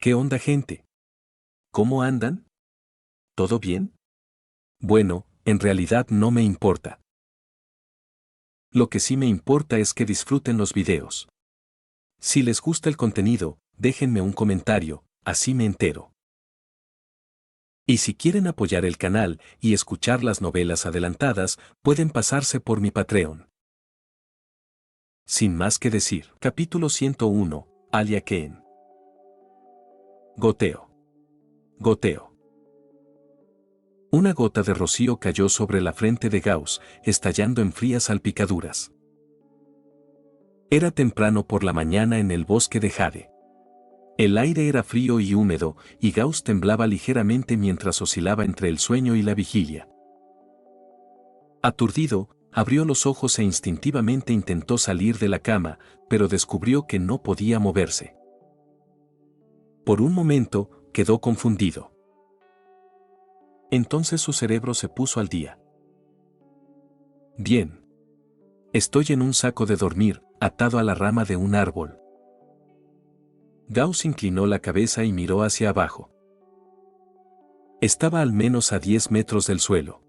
¿Qué onda, gente? ¿Cómo andan? ¿Todo bien? Bueno, en realidad no me importa. Lo que sí me importa es que disfruten los videos. Si les gusta el contenido, déjenme un comentario, así me entero. Y si quieren apoyar el canal y escuchar las novelas adelantadas, pueden pasarse por mi Patreon. Sin más que decir, capítulo 101, Alia Kane. Goteo. Goteo. Una gota de rocío cayó sobre la frente de Gauss, estallando en frías salpicaduras. Era temprano por la mañana en el bosque de Jade. El aire era frío y húmedo, y Gauss temblaba ligeramente mientras oscilaba entre el sueño y la vigilia. Aturdido, abrió los ojos e instintivamente intentó salir de la cama, pero descubrió que no podía moverse. Por un momento, quedó confundido. Entonces su cerebro se puso al día. Bien. Estoy en un saco de dormir, atado a la rama de un árbol. Gauss inclinó la cabeza y miró hacia abajo. Estaba al menos a 10 metros del suelo.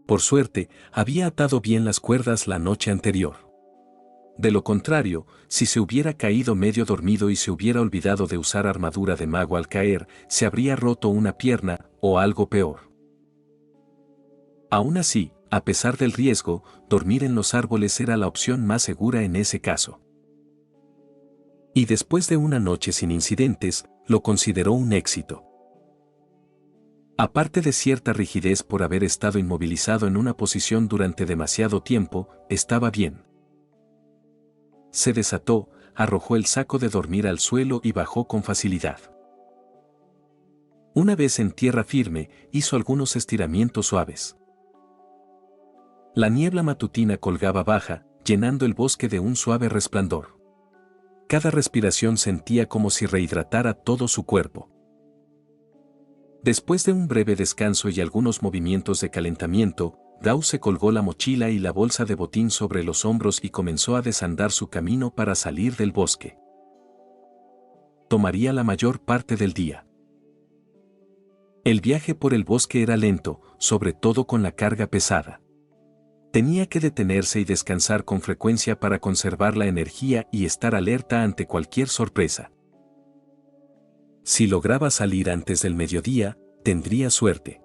Por suerte, había atado bien las cuerdas la noche anterior. De lo contrario, si se hubiera caído medio dormido y se hubiera olvidado de usar armadura de mago al caer, se habría roto una pierna, o algo peor. Aún así, a pesar del riesgo, dormir en los árboles era la opción más segura en ese caso. Y después de una noche sin incidentes, lo consideró un éxito. Aparte de cierta rigidez por haber estado inmovilizado en una posición durante demasiado tiempo, estaba bien. Se desató, arrojó el saco de dormir al suelo y bajó con facilidad. Una vez en tierra firme, hizo algunos estiramientos suaves. La niebla matutina colgaba baja, llenando el bosque de un suave resplandor. Cada respiración sentía como si rehidratara todo su cuerpo. Después de un breve descanso y algunos movimientos de calentamiento, Gauss se colgó la mochila y la bolsa de botín sobre los hombros y comenzó a desandar su camino para salir del bosque. Tomaría la mayor parte del día. El viaje por el bosque era lento, sobre todo con la carga pesada. Tenía que detenerse y descansar con frecuencia para conservar la energía y estar alerta ante cualquier sorpresa. Si lograba salir antes del mediodía, tendría suerte.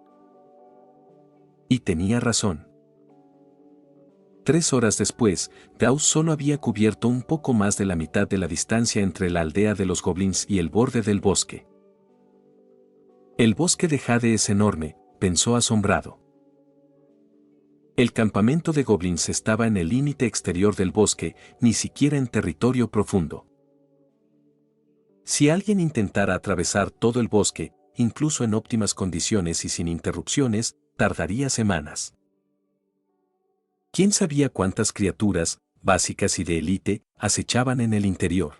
Y tenía razón. 3 horas después, Gauss solo había cubierto un poco más de la mitad de la distancia entre la aldea de los goblins y el borde del bosque. El bosque de Jade es enorme, pensó asombrado. El campamento de goblins estaba en el límite exterior del bosque, ni siquiera en territorio profundo. Si alguien intentara atravesar todo el bosque, incluso en óptimas condiciones y sin interrupciones, tardaría semanas. ¿Quién sabía cuántas criaturas, básicas y de élite, acechaban en el interior?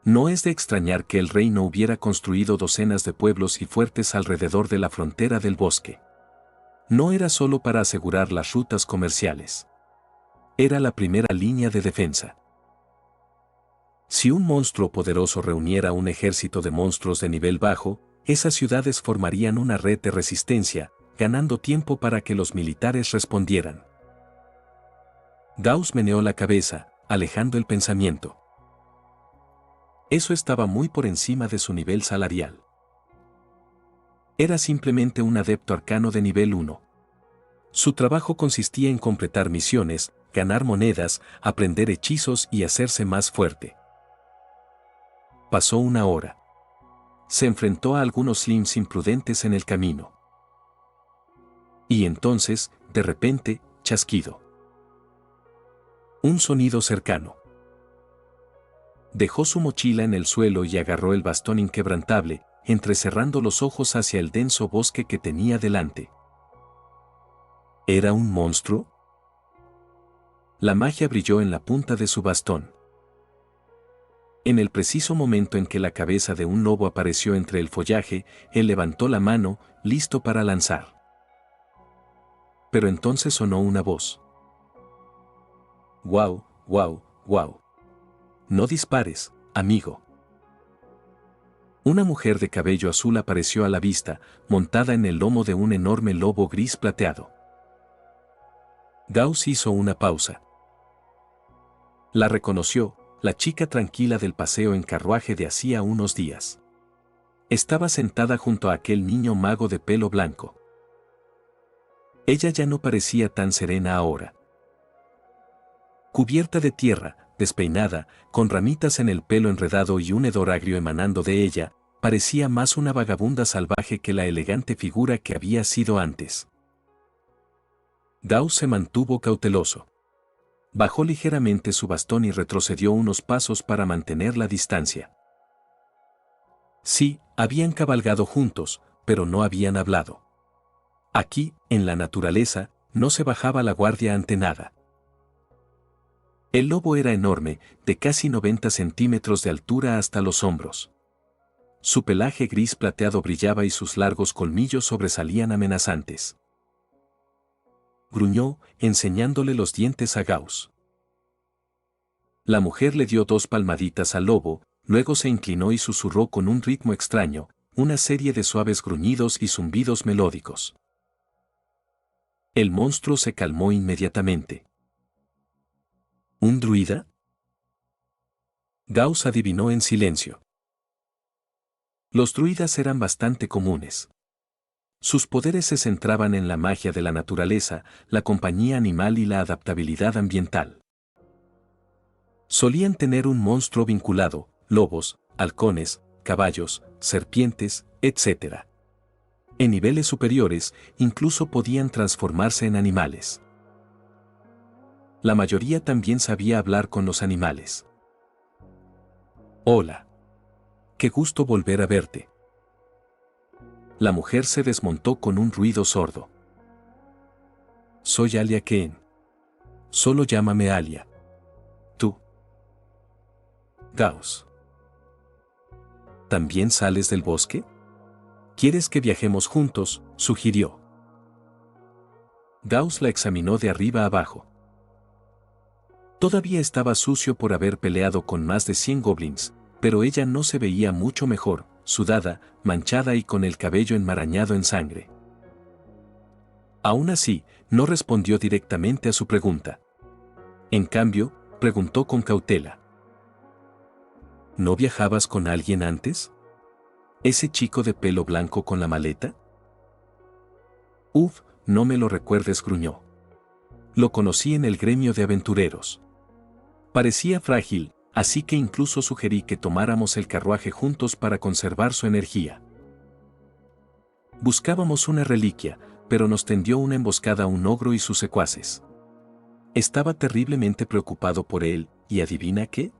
No es de extrañar que el rey no hubiera construido docenas de pueblos y fuertes alrededor de la frontera del bosque. No era solo para asegurar las rutas comerciales. Era la primera línea de defensa. Si un monstruo poderoso reuniera un ejército de monstruos de nivel bajo, esas ciudades formarían una red de resistencia, ganando tiempo para que los militares respondieran. Gauss meneó la cabeza, alejando el pensamiento. Eso estaba muy por encima de su nivel salarial. Era simplemente un adepto arcano de nivel 1. Su trabajo consistía en completar misiones, ganar monedas, aprender hechizos y hacerse más fuerte. Pasó una hora. Se enfrentó a algunos slims imprudentes en el camino. Y entonces, de repente, chasquido. Un sonido cercano. Dejó su mochila en el suelo y agarró el bastón inquebrantable, entrecerrando los ojos hacia el denso bosque que tenía delante. ¿Era un monstruo? La magia brilló en la punta de su bastón. En el preciso momento en que la cabeza de un lobo apareció entre el follaje, él levantó la mano, listo para lanzar. Pero entonces sonó una voz. «Guau, guau, guau. No dispares, amigo». Una mujer de cabello azul apareció a la vista, montada en el lomo de un enorme lobo gris plateado. Gauss hizo una pausa. La reconoció, la chica tranquila del paseo en carruaje de hacía unos días. Estaba sentada junto a aquel niño mago de pelo blanco. Ella ya no parecía tan serena ahora. Cubierta de tierra, despeinada, con ramitas en el pelo enredado y un hedor agrio emanando de ella, parecía más una vagabunda salvaje que la elegante figura que había sido antes. Gauss se mantuvo cauteloso. Bajó ligeramente su bastón y retrocedió unos pasos para mantener la distancia. Sí, habían cabalgado juntos, pero no habían hablado. Aquí, en la naturaleza, no se bajaba la guardia ante nada. El lobo era enorme, de casi 90 centímetros de altura hasta los hombros. Su pelaje gris plateado brillaba y sus largos colmillos sobresalían amenazantes. Gruñó, enseñándole los dientes a Gauss. La mujer le dio 2 palmaditas al lobo, luego se inclinó y susurró con un ritmo extraño, una serie de suaves gruñidos y zumbidos melódicos. El monstruo se calmó inmediatamente. ¿Un druida? Gauss adivinó en silencio. Los druidas eran bastante comunes. Sus poderes se centraban en la magia de la naturaleza, la compañía animal y la adaptabilidad ambiental. Solían tener un monstruo vinculado, lobos, halcones, caballos, serpientes, etc. En niveles superiores, incluso podían transformarse en animales. La mayoría también sabía hablar con los animales. Hola. Qué gusto volver a verte. La mujer se desmontó con un ruido sordo. Soy Alia Kane. Solo llámame Alia. Tú. Gauss. ¿También sales del bosque? ¿Quieres que viajemos juntos?, sugirió. Gauss la examinó de arriba abajo. Todavía estaba sucio por haber peleado con más de 100 goblins, pero ella no se veía mucho mejor, sudada, manchada y con el cabello enmarañado en sangre. Aún así, no respondió directamente a su pregunta. En cambio, preguntó con cautela. ¿No viajabas con alguien antes? ¿Ese chico de pelo blanco con la maleta? Uf, no me lo recuerdes, gruñó. Lo conocí en el gremio de aventureros. Parecía frágil, así que incluso sugerí que tomáramos el carruaje juntos para conservar su energía. Buscábamos una reliquia, pero nos tendió una emboscada un ogro y sus secuaces. Estaba terriblemente preocupado por él, y ¿adivina qué?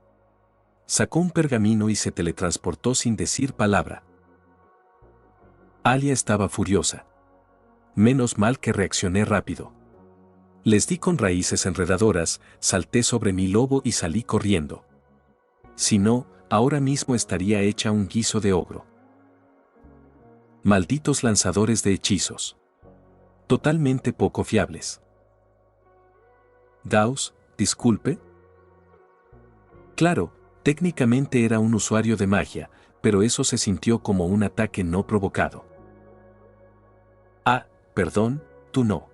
Sacó un pergamino y se teletransportó sin decir palabra. Alia estaba furiosa. Menos mal que reaccioné rápido. Les di con raíces enredadoras, salté sobre mi lobo y salí corriendo. Si no, ahora mismo estaría hecha un guiso de ogro. Malditos lanzadores de hechizos. Totalmente poco fiables. Gauss, disculpe. Claro, técnicamente era un usuario de magia, pero eso se sintió como un ataque no provocado. Ah, perdón, tú no.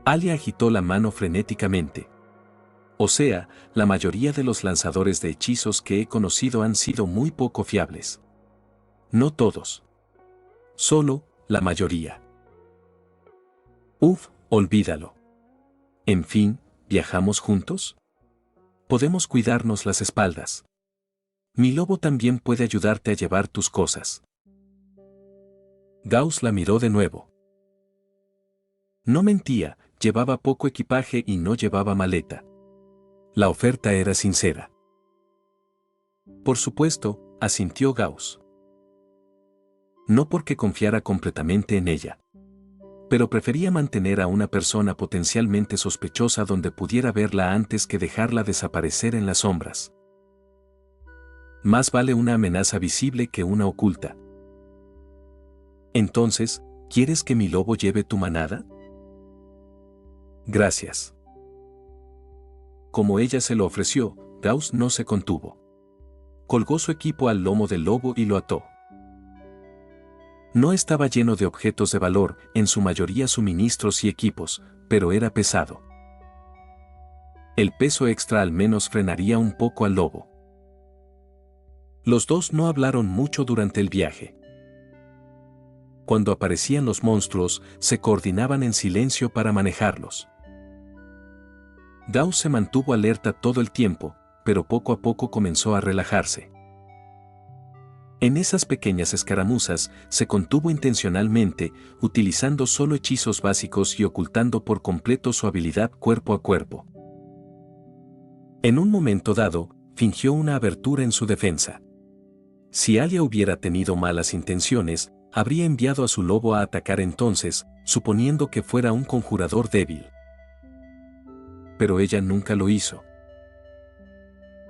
Alia agitó la mano frenéticamente. O sea, la mayoría de los lanzadores de hechizos que he conocido han sido muy poco fiables. No todos. Solo, la mayoría. Uf, olvídalo. En fin, ¿viajamos juntos? Podemos cuidarnos las espaldas. Mi lobo también puede ayudarte a llevar tus cosas. Gauss la miró de nuevo. No mentía, llevaba poco equipaje y no llevaba maleta. La oferta era sincera. Por supuesto, asintió Gauss. No porque confiara completamente en ella. Pero prefería mantener a una persona potencialmente sospechosa donde pudiera verla antes que dejarla desaparecer en las sombras. Más vale una amenaza visible que una oculta. Entonces, ¿quieres que mi lobo lleve tu manada? Gracias. Como ella se lo ofreció, Gauss no se contuvo. Colgó su equipo al lomo del lobo y lo ató. No estaba lleno de objetos de valor, en su mayoría suministros y equipos, pero era pesado. El peso extra al menos frenaría un poco al lobo. Los dos no hablaron mucho durante el viaje. Cuando aparecían los monstruos, se coordinaban en silencio para manejarlos. Gauss se mantuvo alerta todo el tiempo, pero poco a poco comenzó a relajarse. En esas pequeñas escaramuzas, se contuvo intencionalmente, utilizando solo hechizos básicos y ocultando por completo su habilidad cuerpo a cuerpo. En un momento dado, fingió una abertura en su defensa. Si Alia hubiera tenido malas intenciones, habría enviado a su lobo a atacar entonces, suponiendo que fuera un conjurador débil. Pero ella nunca lo hizo.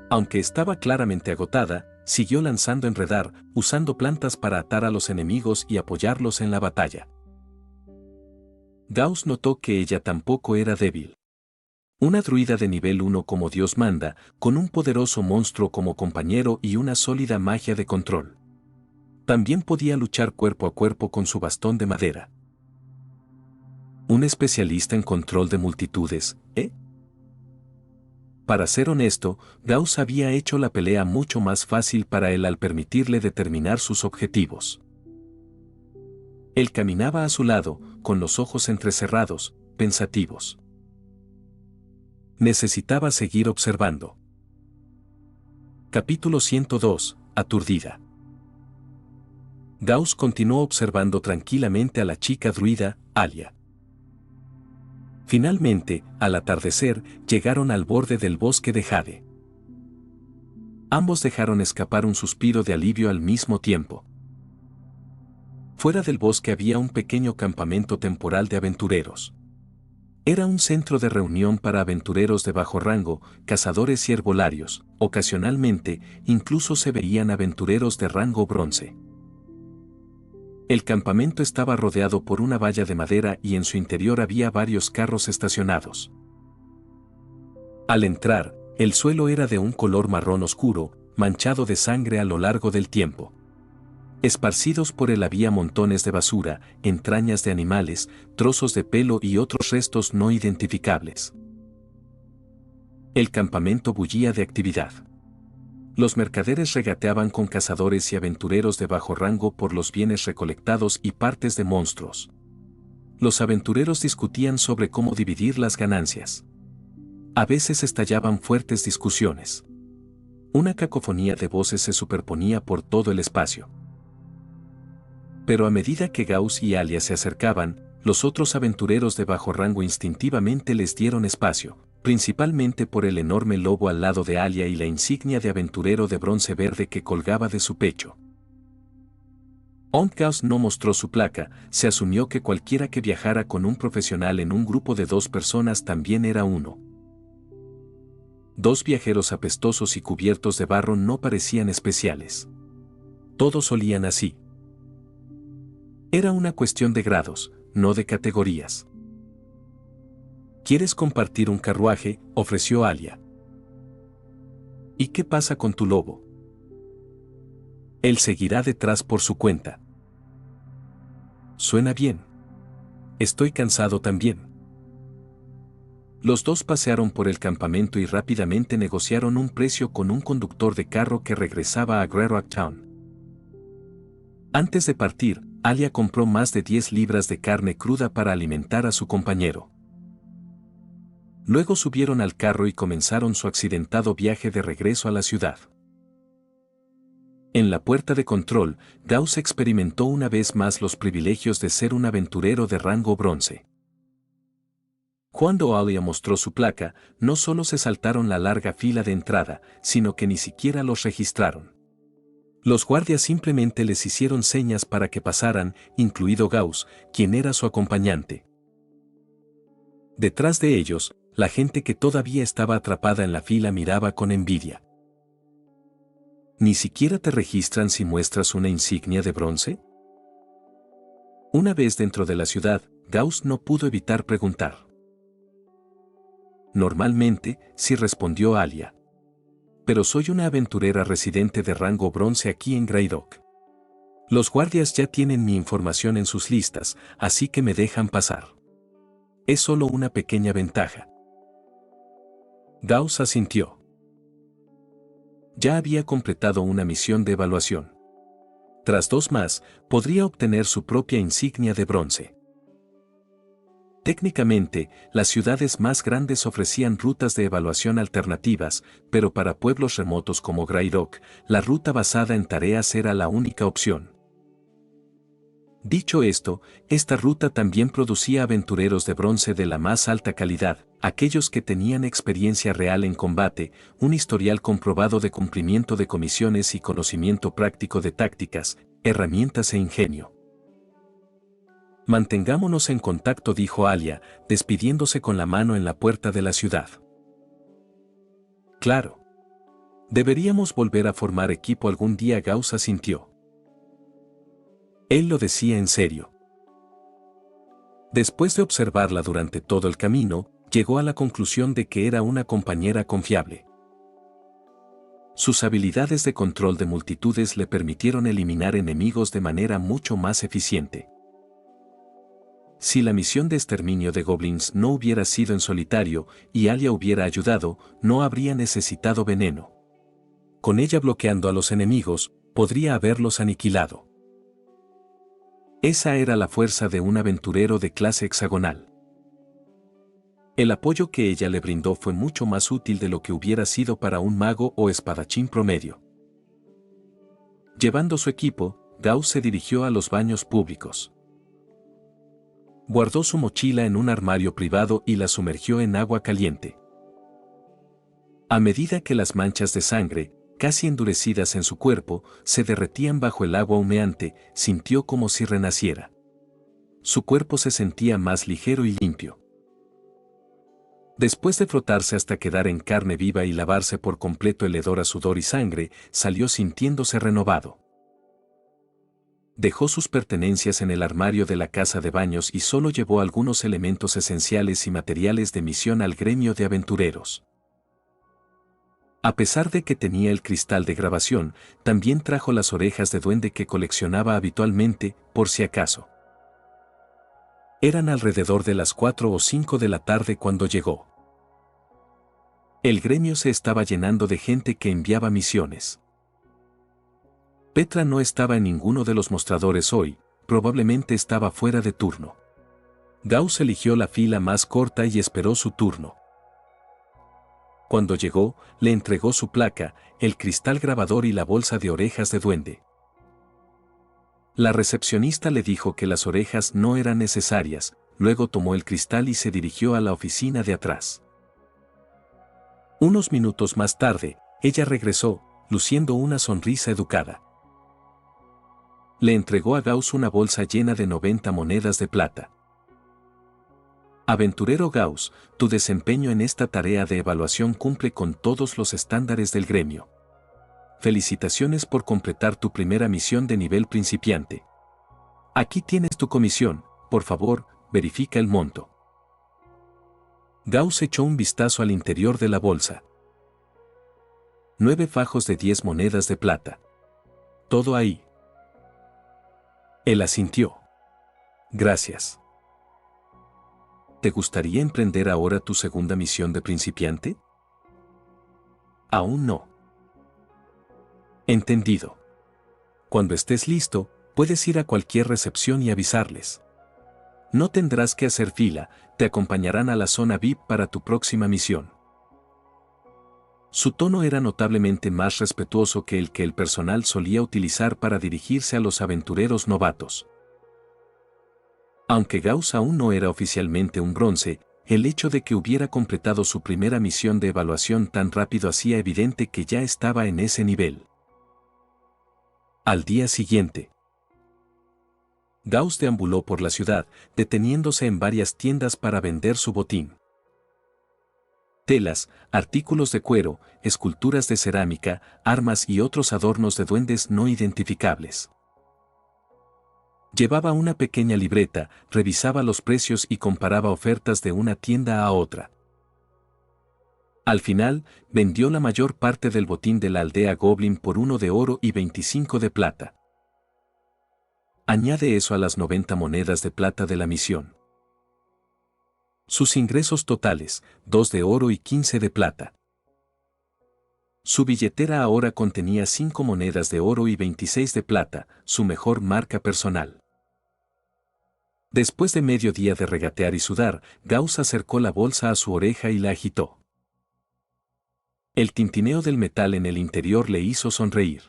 Aunque estaba claramente agotada, siguió lanzando enredar, usando plantas para atar a los enemigos y apoyarlos en la batalla. Gauss notó que ella tampoco era débil. Una druida de nivel 1 como Dios manda, con un poderoso monstruo como compañero y una sólida magia de control. También podía luchar cuerpo a cuerpo con su bastón de madera. Un especialista en control de multitudes, ¿eh? Para ser honesto, Gauss había hecho la pelea mucho más fácil para él al permitirle determinar sus objetivos. Él caminaba a su lado, con los ojos entrecerrados, pensativos. Necesitaba seguir observando. Capítulo 102. Aturdida. Gauss continuó observando tranquilamente a la chica druida, Alia. Finalmente, al atardecer, llegaron al borde del bosque de Jade. Ambos dejaron escapar un suspiro de alivio al mismo tiempo. Fuera del bosque había un pequeño campamento temporal de aventureros. Era un centro de reunión para aventureros de bajo rango, cazadores y herbolarios. Ocasionalmente, incluso se veían aventureros de rango bronce. El campamento estaba rodeado por una valla de madera y en su interior había varios carros estacionados. Al entrar, el suelo era de un color marrón oscuro, manchado de sangre a lo largo del tiempo. Esparcidos por él había montones de basura, entrañas de animales, trozos de pelo y otros restos no identificables. El campamento bullía de actividad. Los mercaderes regateaban con cazadores y aventureros de bajo rango por los bienes recolectados y partes de monstruos. Los aventureros discutían sobre cómo dividir las ganancias. A veces estallaban fuertes discusiones. Una cacofonía de voces se superponía por todo el espacio. Pero a medida que Gauss y Alia se acercaban, los otros aventureros de bajo rango instintivamente les dieron espacio, principalmente por el enorme lobo al lado de Alia y la insignia de aventurero de bronce verde que colgaba de su pecho. Aunque Gauss no mostró su placa, se asumió que cualquiera que viajara con un profesional en un grupo de 2 personas también era uno. 2 viajeros apestosos y cubiertos de barro no parecían especiales. Todos olían así. Era una cuestión de grados, no de categorías. ¿Quieres compartir un carruaje?, ofreció Alia. ¿Y qué pasa con tu lobo? Él seguirá detrás por su cuenta. Suena bien. Estoy cansado también. Los dos pasearon por el campamento y rápidamente negociaron un precio con un conductor de carro que regresaba a Greyrock Town. Antes de partir, Alia compró más de 10 libras de carne cruda para alimentar a su compañero. Luego subieron al carro y comenzaron su accidentado viaje de regreso a la ciudad. En la puerta de control, Gauss experimentó una vez más los privilegios de ser un aventurero de rango bronce. Cuando Alia mostró su placa, no solo se saltaron la larga fila de entrada, sino que ni siquiera los registraron. Los guardias simplemente les hicieron señas para que pasaran, incluido Gauss, quien era su acompañante. Detrás de ellos, la gente que todavía estaba atrapada en la fila miraba con envidia. ¿Ni siquiera te registran si muestras una insignia de bronce? Una vez dentro de la ciudad, Gauss no pudo evitar preguntar. Normalmente, sí, respondió Alia. Pero soy una aventurera residente de rango bronce aquí en Greyrock. Los guardias ya tienen mi información en sus listas, así que me dejan pasar. Es solo una pequeña ventaja. Gauss asintió. Ya había completado una misión de evaluación. Tras 2 más, podría obtener su propia insignia de bronce. Técnicamente, las ciudades más grandes ofrecían rutas de evaluación alternativas, pero para pueblos remotos como Greyrock, la ruta basada en tareas era la única opción. Dicho esto, esta ruta también producía aventureros de bronce de la más alta calidad, aquellos que tenían experiencia real en combate, un historial comprobado de cumplimiento de comisiones y conocimiento práctico de tácticas, herramientas e ingenio. Mantengámonos en contacto, dijo Alia, despidiéndose con la mano en la puerta de la ciudad. Claro. Deberíamos volver a formar equipo algún día, Gauss asintió. Él lo decía en serio. Después de observarla durante todo el camino, llegó a la conclusión de que era una compañera confiable. Sus habilidades de control de multitudes le permitieron eliminar enemigos de manera mucho más eficiente. Si la misión de exterminio de goblins no hubiera sido en solitario y Alia hubiera ayudado, no habría necesitado veneno. Con ella bloqueando a los enemigos, podría haberlos aniquilado. Esa era la fuerza de un aventurero de clase hexagonal. El apoyo que ella le brindó fue mucho más útil de lo que hubiera sido para un mago o espadachín promedio. Llevando su equipo, Gauss se dirigió a los baños públicos. Guardó su mochila en un armario privado y la sumergió en agua caliente. A medida que las manchas de sangre, casi endurecidas en su cuerpo, se derretían bajo el agua humeante, sintió como si renaciera. Su cuerpo se sentía más ligero y limpio. Después de frotarse hasta quedar en carne viva y lavarse por completo el hedor a sudor y sangre, salió sintiéndose renovado. Dejó sus pertenencias en el armario de la casa de baños y solo llevó algunos elementos esenciales y materiales de misión al gremio de aventureros. A pesar de que tenía el cristal de grabación, también trajo las orejas de duende que coleccionaba habitualmente, por si acaso. Eran alrededor de las 4 o 5 de la tarde cuando llegó. El gremio se estaba llenando de gente que enviaba misiones. Petra no estaba en ninguno de los mostradores hoy, probablemente estaba fuera de turno. Gauss eligió la fila más corta y esperó su turno. Cuando llegó, le entregó su placa, el cristal grabador y la bolsa de orejas de duende. La recepcionista le dijo que las orejas no eran necesarias, luego tomó el cristal y se dirigió a la oficina de atrás. Unos minutos más tarde, ella regresó, luciendo una sonrisa educada. Le entregó a Gauss una bolsa llena de 90 monedas de plata. Aventurero Gauss, tu desempeño en esta tarea de evaluación cumple con todos los estándares del gremio. Felicitaciones por completar tu primera misión de nivel principiante. Aquí tienes tu comisión, por favor, verifica el monto. Gauss echó un vistazo al interior de la bolsa. 9 fajos de 10 monedas de plata. Todo ahí. Él asintió. Gracias. ¿Te gustaría emprender ahora tu segunda misión de principiante? Aún no. Entendido. Cuando estés listo, puedes ir a cualquier recepción y avisarles. No tendrás que hacer fila, te acompañarán a la zona VIP para tu próxima misión. Su tono era notablemente más respetuoso que el personal solía utilizar para dirigirse a los aventureros novatos. Aunque Gauss aún no era oficialmente un bronce, el hecho de que hubiera completado su primera misión de evaluación tan rápido hacía evidente que ya estaba en ese nivel. Al día siguiente, Gauss deambuló por la ciudad, deteniéndose en varias tiendas para vender su botín. Telas, artículos de cuero, esculturas de cerámica, armas y otros adornos de duendes no identificables. Llevaba una pequeña libreta, revisaba los precios y comparaba ofertas de una tienda a otra. Al final, vendió la mayor parte del botín de la aldea Goblin por 1 de oro y 25 de plata. Añade eso a las 90 monedas de plata de la misión. Sus ingresos totales, 2 de oro y 15 de plata. Su billetera ahora contenía 5 monedas de oro y 26 de plata, su mejor marca personal. Después de medio día de regatear y sudar, Gauss acercó la bolsa a su oreja y la agitó. El tintineo del metal en el interior le hizo sonreír.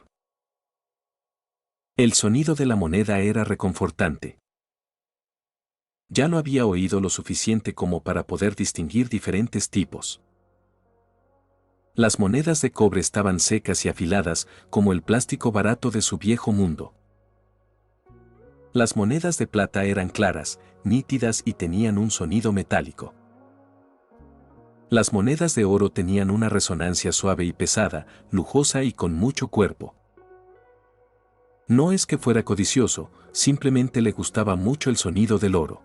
El sonido de la moneda era reconfortante. Ya lo había oído lo suficiente como para poder distinguir diferentes tipos. Las monedas de cobre estaban secas y afiladas, como el plástico barato de su viejo mundo. Las monedas de plata eran claras, nítidas y tenían un sonido metálico. Las monedas de oro tenían una resonancia suave y pesada, lujosa y con mucho cuerpo. No es que fuera codicioso, simplemente le gustaba mucho el sonido del oro.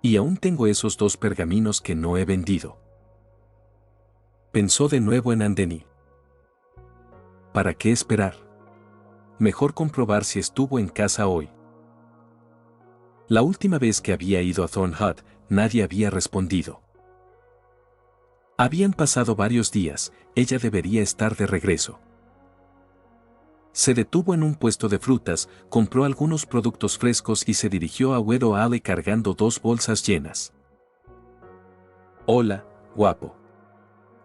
Y aún tengo esos 2 pergaminos que no he vendido. Pensó de nuevo en Andení. ¿Para qué esperar? Mejor comprobar si estuvo en casa hoy. La última vez que había ido a Thornhut, nadie había respondido. Habían pasado varios días, ella debería estar de regreso. Se detuvo en un puesto de frutas, compró algunos productos frescos y se dirigió a Wedo Alley cargando 2 bolsas llenas. Hola, guapo.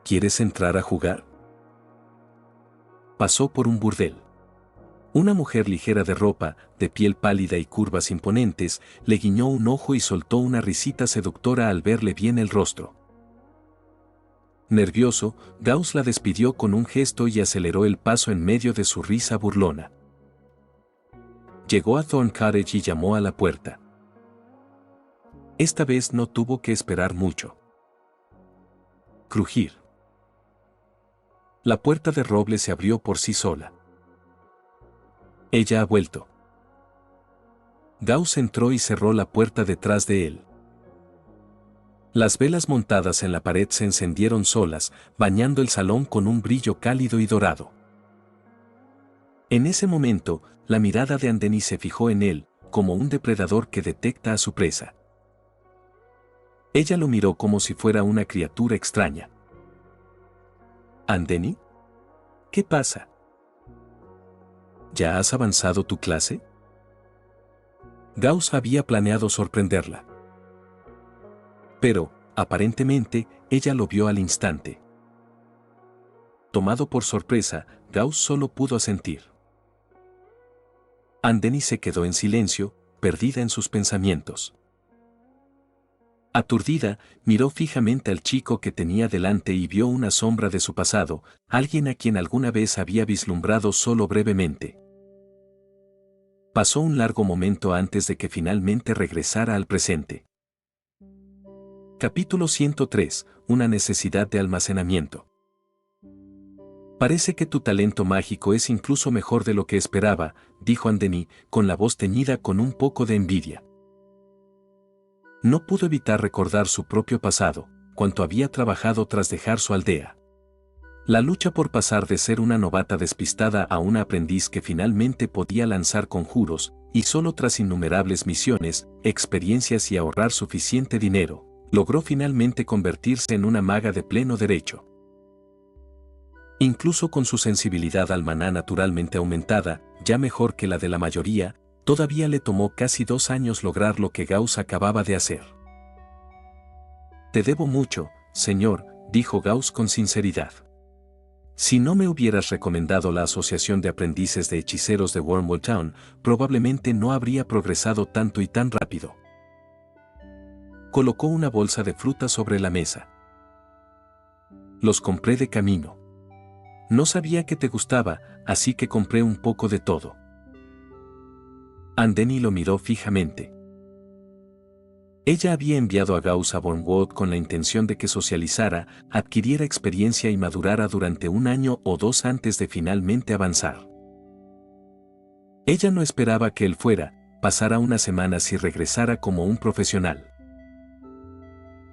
¿Quieres entrar a jugar? Pasó por un burdel. Una mujer ligera de ropa, de piel pálida y curvas imponentes, le guiñó un ojo y soltó una risita seductora al verle bien el rostro. Nervioso, Gauss la despidió con un gesto y aceleró el paso en medio de su risa burlona. Llegó a Thorn Cottage y llamó a la puerta. Esta vez no tuvo que esperar mucho. Crujir. La puerta de roble se abrió por sí sola. Ella ha vuelto. Gauss entró y cerró la puerta detrás de él. Las velas montadas en la pared se encendieron solas, bañando el salón con un brillo cálido y dorado. En ese momento, la mirada de Andení se fijó en él, como un depredador que detecta a su presa. Ella lo miró como si fuera una criatura extraña. ¿Andení? ¿Qué pasa? ¿Ya has avanzado tu clase? Gauss había planeado sorprenderla. Pero, aparentemente, ella lo vio al instante. Tomado por sorpresa, Gauss solo pudo asentir. Andení se quedó en silencio, perdida en sus pensamientos. Aturdida, miró fijamente al chico que tenía delante y vio una sombra de su pasado, alguien a quien alguna vez había vislumbrado solo brevemente. Pasó un largo momento antes de que finalmente regresara al presente. Capítulo 103. Una necesidad de almacenamiento. Parece que tu talento mágico es incluso mejor de lo que esperaba, dijo Andení, con la voz teñida con un poco de envidia. No pudo evitar recordar su propio pasado, cuánto había trabajado tras dejar su aldea. La lucha por pasar de ser una novata despistada a una aprendiz que finalmente podía lanzar conjuros, y solo tras innumerables misiones, experiencias y ahorrar suficiente dinero, logró finalmente convertirse en una maga de pleno derecho. Incluso con su sensibilidad al maná naturalmente aumentada, ya mejor que la de la mayoría, todavía le tomó casi 2 años lograr lo que Gauss acababa de hacer. Te debo mucho, señor, dijo Gauss con sinceridad. Si no me hubieras recomendado la Asociación de Aprendices de Hechiceros de Wormwood Town, probablemente no habría progresado tanto y tan rápido. Colocó una bolsa de fruta sobre la mesa. Los compré de camino. No sabía que te gustaba, así que compré un poco de todo. Andení lo miró fijamente. Ella había enviado a Gauss a Wormwood con la intención de que socializara, adquiriera experiencia y madurara durante 1 año o 2 antes de finalmente avanzar. Ella no esperaba que él fuera, pasara unas semanas y regresara como un profesional.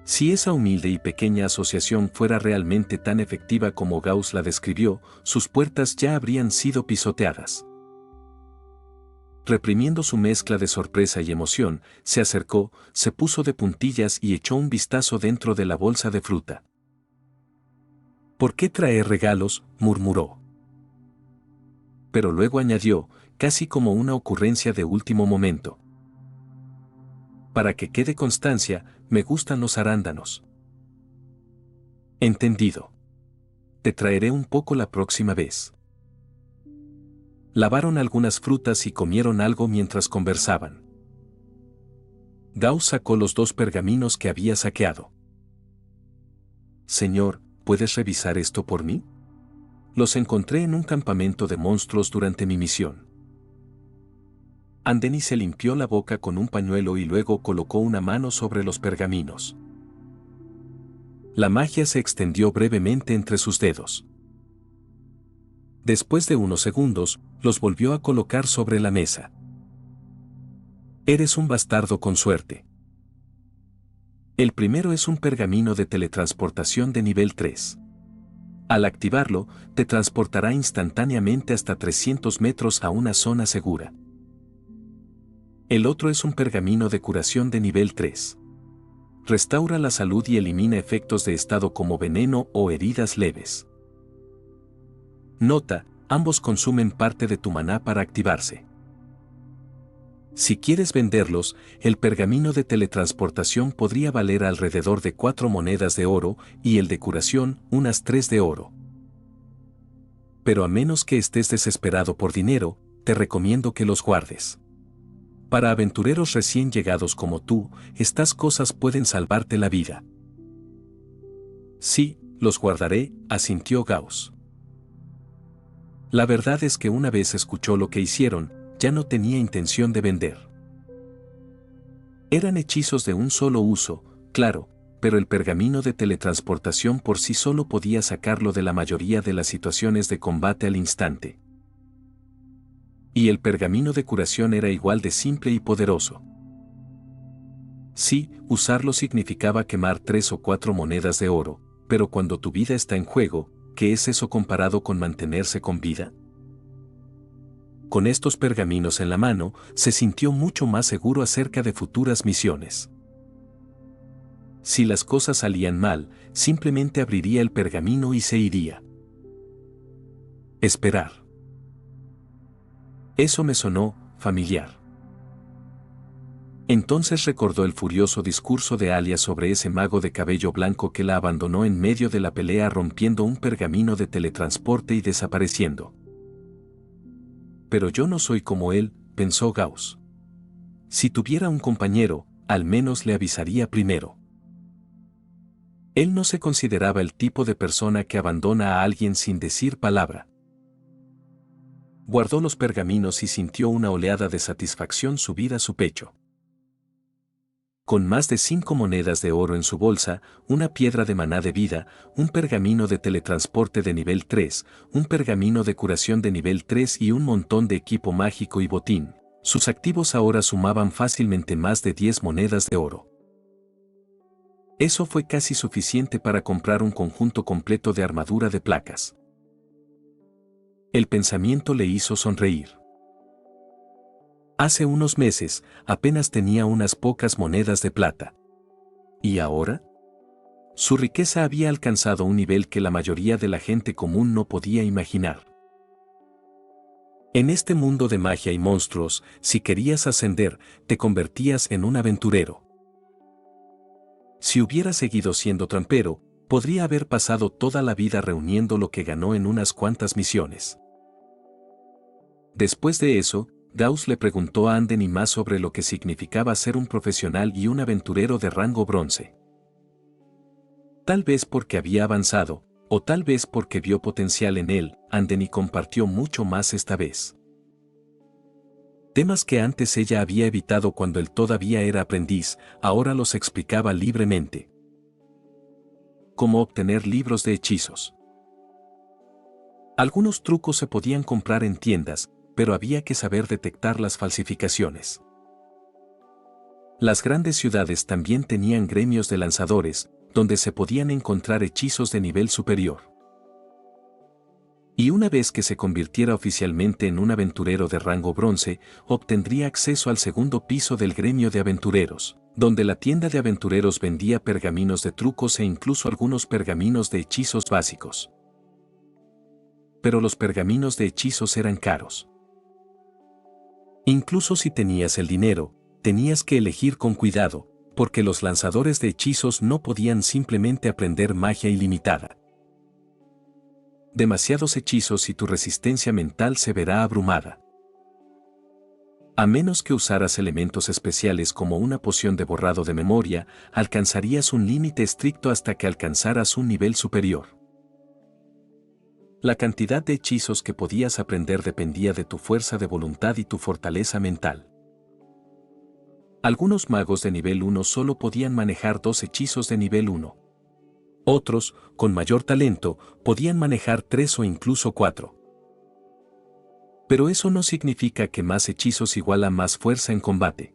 Si esa humilde y pequeña asociación fuera realmente tan efectiva como Gauss la describió, sus puertas ya habrían sido pisoteadas. Reprimiendo su mezcla de sorpresa y emoción, se acercó, se puso de puntillas y echó un vistazo dentro de la bolsa de fruta. ¿Por qué traer regalos?, murmuró. Pero luego añadió, casi como una ocurrencia de último momento. Para que quede constancia, me gustan los arándanos. Entendido. Te traeré un poco la próxima vez. Lavaron algunas frutas y comieron algo mientras conversaban. Gauss sacó los 2 pergaminos que había saqueado. Señor, ¿puedes revisar esto por mí? Los encontré en un campamento de monstruos durante mi misión. Anthony se limpió la boca con un pañuelo y luego colocó una mano sobre los pergaminos. La magia se extendió brevemente entre sus dedos. Después de unos segundos, los volvió a colocar sobre la mesa. Eres un bastardo con suerte. El primero es un pergamino de teletransportación de nivel 3. Al activarlo, te transportará instantáneamente hasta 300 metros a una zona segura. El otro es un pergamino de curación de nivel 3. Restaura la salud y elimina efectos de estado como veneno o heridas leves. Nota, ambos consumen parte de tu maná para activarse. Si quieres venderlos, el pergamino de teletransportación podría valer alrededor de 4 monedas de oro y el de curación unas 3 de oro. Pero a menos que estés desesperado por dinero, te recomiendo que los guardes. Para aventureros recién llegados como tú, estas cosas pueden salvarte la vida. Sí, los guardaré, asintió Gauss. La verdad es que una vez escuchó lo que hicieron, ya no tenía intención de vender. Eran hechizos de un solo uso, claro, pero el pergamino de teletransportación por sí solo podía sacarlo de la mayoría de las situaciones de combate al instante. Y el pergamino de curación era igual de simple y poderoso. Sí, usarlo significaba quemar 3 o 4 monedas de oro, pero cuando tu vida está en juego, ¿qué es eso comparado con mantenerse con vida? Con estos pergaminos en la mano, se sintió mucho más seguro acerca de futuras misiones. Si las cosas salían mal, simplemente abriría el pergamino y se iría. Esperar. Eso me sonó familiar. Entonces recordó el furioso discurso de Alia sobre ese mago de cabello blanco que la abandonó en medio de la pelea rompiendo un pergamino de teletransporte y desapareciendo. Pero yo no soy como él, pensó Gauss. Si tuviera un compañero, al menos le avisaría primero. Él no se consideraba el tipo de persona que abandona a alguien sin decir palabra. Guardó los pergaminos y sintió una oleada de satisfacción subir a su pecho. Con más de 5 monedas de oro en su bolsa, una piedra de maná de vida, un pergamino de teletransporte de nivel 3, un pergamino de curación de nivel 3 y un montón de equipo mágico y botín, sus activos ahora sumaban fácilmente más de 10 monedas de oro. Eso fue casi suficiente para comprar un conjunto completo de armadura de placas. El pensamiento le hizo sonreír. Hace unos meses, apenas tenía unas pocas monedas de plata. ¿Y ahora? Su riqueza había alcanzado un nivel que la mayoría de la gente común no podía imaginar. En este mundo de magia y monstruos, si querías ascender, te convertías en un aventurero. Si hubiera seguido siendo trampero, podría haber pasado toda la vida reuniendo lo que ganó en unas cuantas misiones. Después de eso, Gauss le preguntó a Anthony más sobre lo que significaba ser un profesional y un aventurero de rango bronce. Tal vez porque había avanzado, o tal vez porque vio potencial en él, Anthony compartió mucho más esta vez. Temas que antes ella había evitado cuando él todavía era aprendiz, ahora los explicaba libremente. Cómo obtener libros de hechizos. Algunos trucos se podían comprar en tiendas, pero había que saber detectar las falsificaciones. Las grandes ciudades también tenían gremios de lanzadores, donde se podían encontrar hechizos de nivel superior. Y una vez que se convirtiera oficialmente en un aventurero de rango bronce, obtendría acceso al segundo piso del gremio de aventureros, donde la tienda de aventureros vendía pergaminos de trucos e incluso algunos pergaminos de hechizos básicos. Pero los pergaminos de hechizos eran caros. Incluso si tenías el dinero, tenías que elegir con cuidado, porque los lanzadores de hechizos no podían simplemente aprender magia ilimitada. Demasiados hechizos y tu resistencia mental se verá abrumada. A menos que usaras elementos especiales como una poción de borrado de memoria, alcanzarías un límite estricto hasta que alcanzaras un nivel superior. La cantidad de hechizos que podías aprender dependía de tu fuerza de voluntad y tu fortaleza mental. Algunos magos de nivel 1 solo podían manejar 2 hechizos de nivel 1. Otros, con mayor talento, podían manejar 3 o incluso 4. Pero eso no significa que más hechizos iguala más fuerza en combate.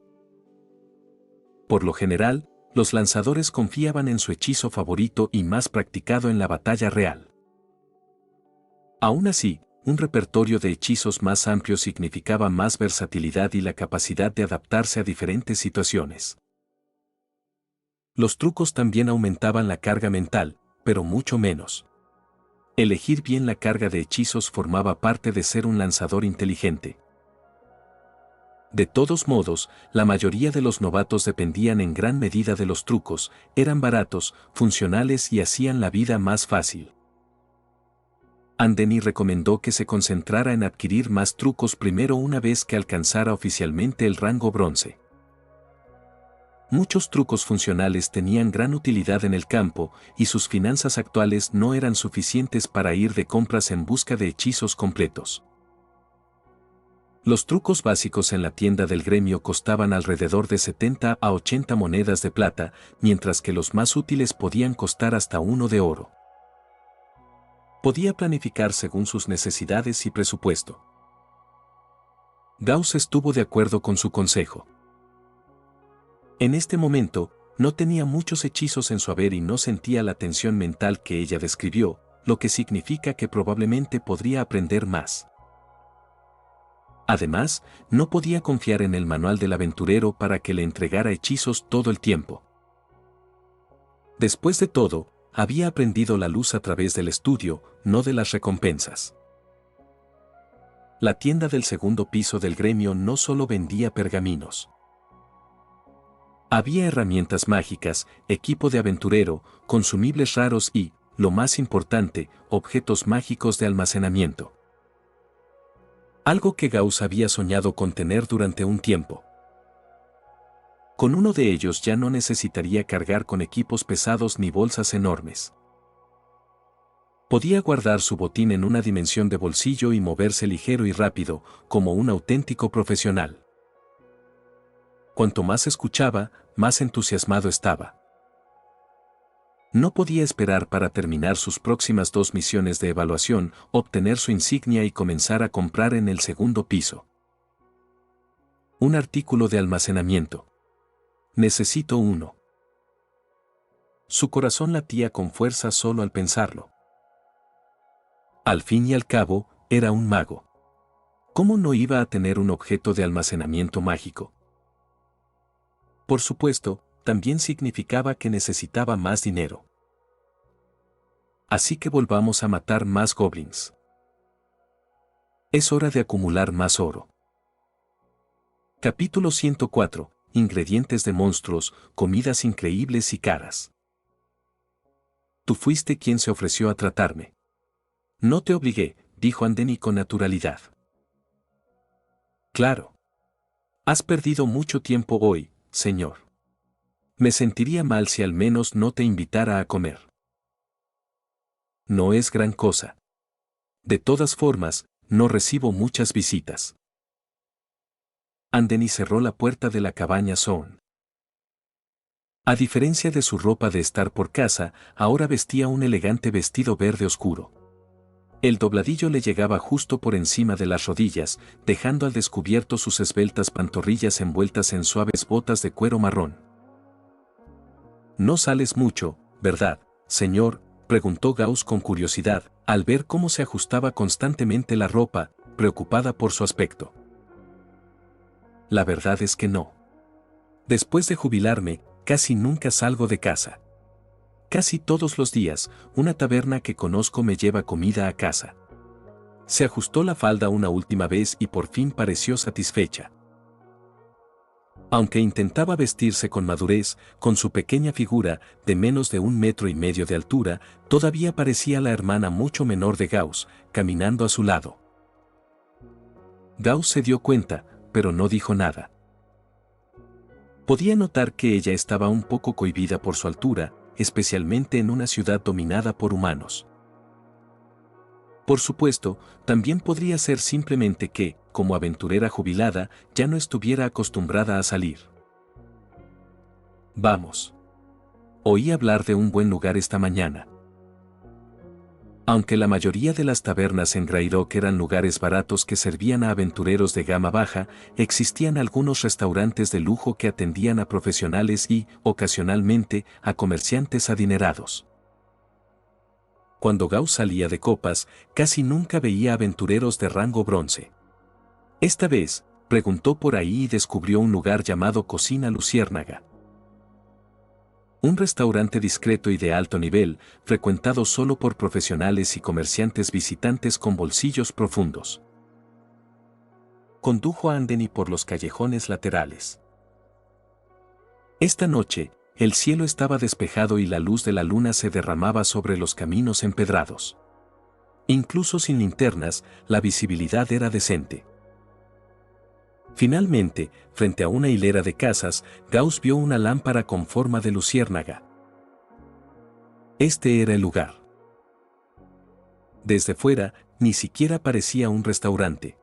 Por lo general, los lanzadores confiaban en su hechizo favorito y más practicado en la batalla real. Aún así, un repertorio de hechizos más amplio significaba más versatilidad y la capacidad de adaptarse a diferentes situaciones. Los trucos también aumentaban la carga mental, pero mucho menos. Elegir bien la carga de hechizos formaba parte de ser un lanzador inteligente. De todos modos, la mayoría de los novatos dependían en gran medida de los trucos, eran baratos, funcionales y hacían la vida más fácil. Anthony recomendó que se concentrara en adquirir más trucos primero una vez que alcanzara oficialmente el rango bronce. Muchos trucos funcionales tenían gran utilidad en el campo, y sus finanzas actuales no eran suficientes para ir de compras en busca de hechizos completos. Los trucos básicos en la tienda del gremio costaban alrededor de 70 a 80 monedas de plata, mientras que los más útiles podían costar hasta 1 de oro. Podía planificar según sus necesidades y presupuesto. Gauss estuvo de acuerdo con su consejo. En este momento, no tenía muchos hechizos en su haber y no sentía la tensión mental que ella describió, lo que significa que probablemente podría aprender más. Además, no podía confiar en el manual del aventurero para que le entregara hechizos todo el tiempo. Después de todo, había aprendido la luz a través del estudio, no de las recompensas. La tienda del segundo piso del gremio no solo vendía pergaminos. Había herramientas mágicas, equipo de aventurero, consumibles raros y, lo más importante, objetos mágicos de almacenamiento. Algo que Gauss había soñado con tener durante un tiempo. Con uno de ellos ya no necesitaría cargar con equipos pesados ni bolsas enormes. Podía guardar su botín en una dimensión de bolsillo y moverse ligero y rápido, como un auténtico profesional. Cuanto más escuchaba, más entusiasmado estaba. No podía esperar para terminar sus próximas 2 misiones de evaluación, obtener su insignia y comenzar a comprar en el segundo piso. Un artículo de almacenamiento. Necesito uno. Su corazón latía con fuerza solo al pensarlo. Al fin y al cabo, era un mago. ¿Cómo no iba a tener un objeto de almacenamiento mágico? Por supuesto, también significaba que necesitaba más dinero. Así que volvamos a matar más goblins. Es hora de acumular más oro. Capítulo 104. Ingredientes de monstruos, comidas increíbles y caras. Tú fuiste quien se ofreció a tratarme. No te obligué, dijo Anthony con naturalidad. Claro. Has perdido mucho tiempo hoy, señor. Me sentiría mal si al menos no te invitara a comer. No es gran cosa. De todas formas, no recibo muchas visitas. Anthony cerró la puerta de la cabaña Zorn. A diferencia de su ropa de estar por casa, ahora vestía un elegante vestido verde oscuro. El dobladillo le llegaba justo por encima de las rodillas, dejando al descubierto sus esbeltas pantorrillas envueltas en suaves botas de cuero marrón. No sales mucho, ¿verdad, señor?, preguntó Gauss con curiosidad, al ver cómo se ajustaba constantemente la ropa, preocupada por su aspecto. La verdad es que no. Después de jubilarme, casi nunca salgo de casa. Casi todos los días, una taberna que conozco me lleva comida a casa. Se ajustó la falda una última vez y por fin pareció satisfecha. Aunque intentaba vestirse con madurez, con su pequeña figura, de menos de 1,5 metros de altura, todavía parecía la hermana mucho menor de Gauss, caminando a su lado. Gauss se dio cuenta, pero no dijo nada. Podía notar que ella estaba un poco cohibida por su altura, especialmente en una ciudad dominada por humanos. Por supuesto, también podría ser simplemente que, como aventurera jubilada, ya no estuviera acostumbrada a salir. Vamos. Oí hablar de un buen lugar esta mañana. Aunque la mayoría de las tabernas en Greyrock eran lugares baratos que servían a aventureros de gama baja, existían algunos restaurantes de lujo que atendían a profesionales y, ocasionalmente, a comerciantes adinerados. Cuando Gauss salía de copas, casi nunca veía aventureros de rango bronce. Esta vez, preguntó por ahí y descubrió un lugar llamado Cocina Luciérnaga. Un restaurante discreto y de alto nivel, frecuentado solo por profesionales y comerciantes visitantes con bolsillos profundos. Condujo a Anthony por los callejones laterales. Esta noche, el cielo estaba despejado y la luz de la luna se derramaba sobre los caminos empedrados. Incluso sin linternas, la visibilidad era decente. Finalmente, frente a una hilera de casas, Gauss vio una lámpara con forma de luciérnaga. Este era el lugar. Desde fuera, ni siquiera parecía un restaurante.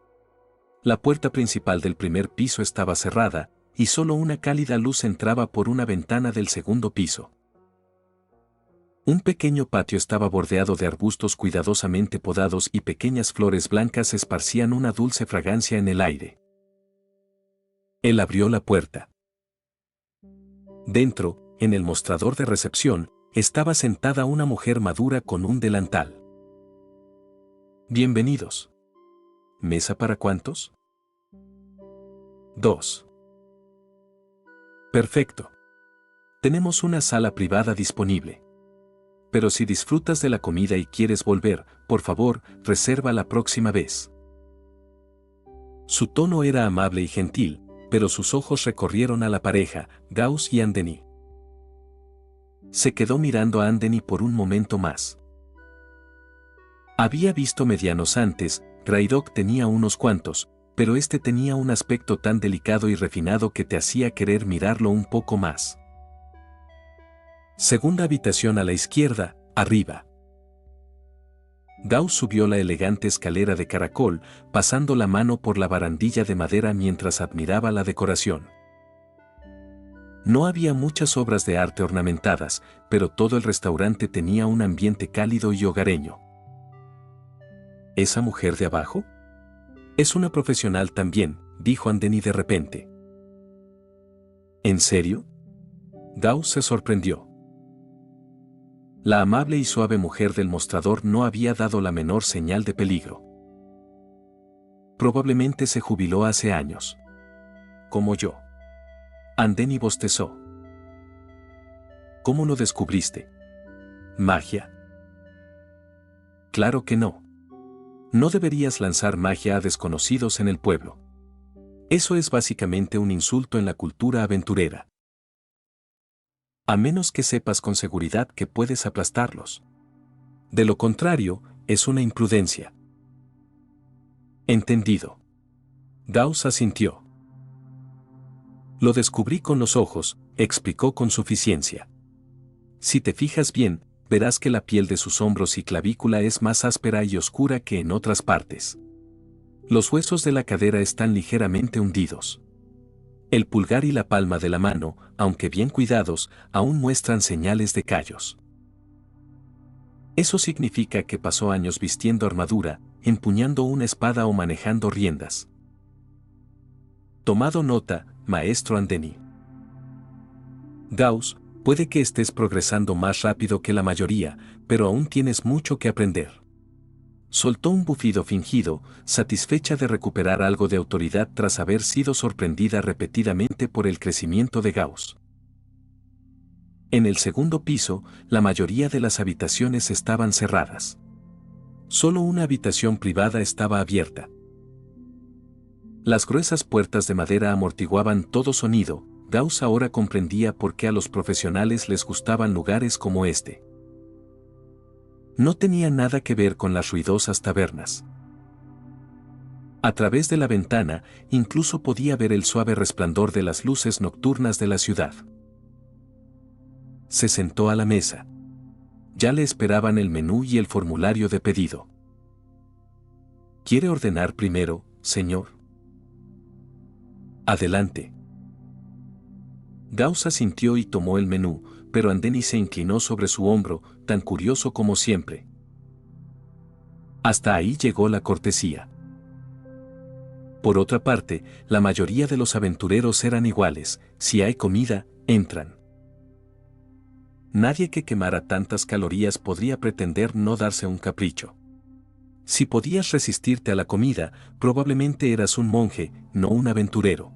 La puerta principal del primer piso estaba cerrada, y solo una cálida luz entraba por una ventana del segundo piso. Un pequeño patio estaba bordeado de arbustos cuidadosamente podados y pequeñas flores blancas esparcían una dulce fragancia en el aire. Él abrió la puerta. Dentro, en el mostrador de recepción, estaba sentada una mujer madura con un delantal. Bienvenidos. ¿Mesa para cuántos? 2. Perfecto. Tenemos una sala privada disponible. Pero si disfrutas de la comida y quieres volver, por favor, reserva la próxima vez. Su tono era amable y gentil, pero sus ojos recorrieron a la pareja, Gauss y Anthony. Se quedó mirando a Anthony por un momento más. Había visto medianos antes, Greyrock tenía unos cuantos, pero este tenía un aspecto tan delicado y refinado que te hacía querer mirarlo un poco más. Segunda habitación a la izquierda, arriba. Gauss subió la elegante escalera de caracol, pasando la mano por la barandilla de madera mientras admiraba la decoración. No había muchas obras de arte ornamentadas, pero todo el restaurante tenía un ambiente cálido y hogareño. ¿Esa mujer de abajo? Es una profesional también, dijo Anthony de repente. ¿En serio? Gauss se sorprendió. La amable y suave mujer del mostrador no había dado la menor señal de peligro. Probablemente se jubiló hace años. Como yo. Anthony bostezó. ¿Cómo lo descubriste? ¿Magia? Claro que no. No deberías lanzar magia a desconocidos en el pueblo. Eso es básicamente un insulto en la cultura aventurera. A menos que sepas con seguridad que puedes aplastarlos. De lo contrario, es una imprudencia. Entendido. Gauss asintió. Lo descubrí con los ojos, explicó con suficiencia. Si te fijas bien, verás que la piel de sus hombros y clavícula es más áspera y oscura que en otras partes. Los huesos de la cadera están ligeramente hundidos. El pulgar y la palma de la mano, aunque bien cuidados, aún muestran señales de callos. Eso significa que pasó años vistiendo armadura, empuñando una espada o manejando riendas. Tomado nota, maestro Anthony. Gauss, Puede que estés progresando más rápido que la mayoría, pero aún tienes mucho que aprender. Soltó un bufido fingido, satisfecha de recuperar algo de autoridad tras haber sido sorprendida repetidamente por el crecimiento de Gauss. En el segundo piso, la mayoría de las habitaciones estaban cerradas. Solo una habitación privada estaba abierta. Las gruesas puertas de madera amortiguaban todo sonido. Gauss ahora comprendía por qué a los profesionales les gustaban lugares como este. No tenía nada que ver con las ruidosas tabernas. A través de la ventana, incluso podía ver el suave resplandor de las luces nocturnas de la ciudad. Se sentó a la mesa. Ya le esperaban el menú y el formulario de pedido. ¿Quiere ordenar primero, señor? Adelante. Gauss asintió y tomó el menú, pero Andeni se inclinó sobre su hombro, tan curioso como siempre. Hasta ahí llegó la cortesía. Por otra parte, la mayoría de los aventureros eran iguales: si hay comida, entran. Nadie que quemara tantas calorías podría pretender no darse un capricho. Si podías resistirte a la comida, probablemente eras un monje, no un aventurero.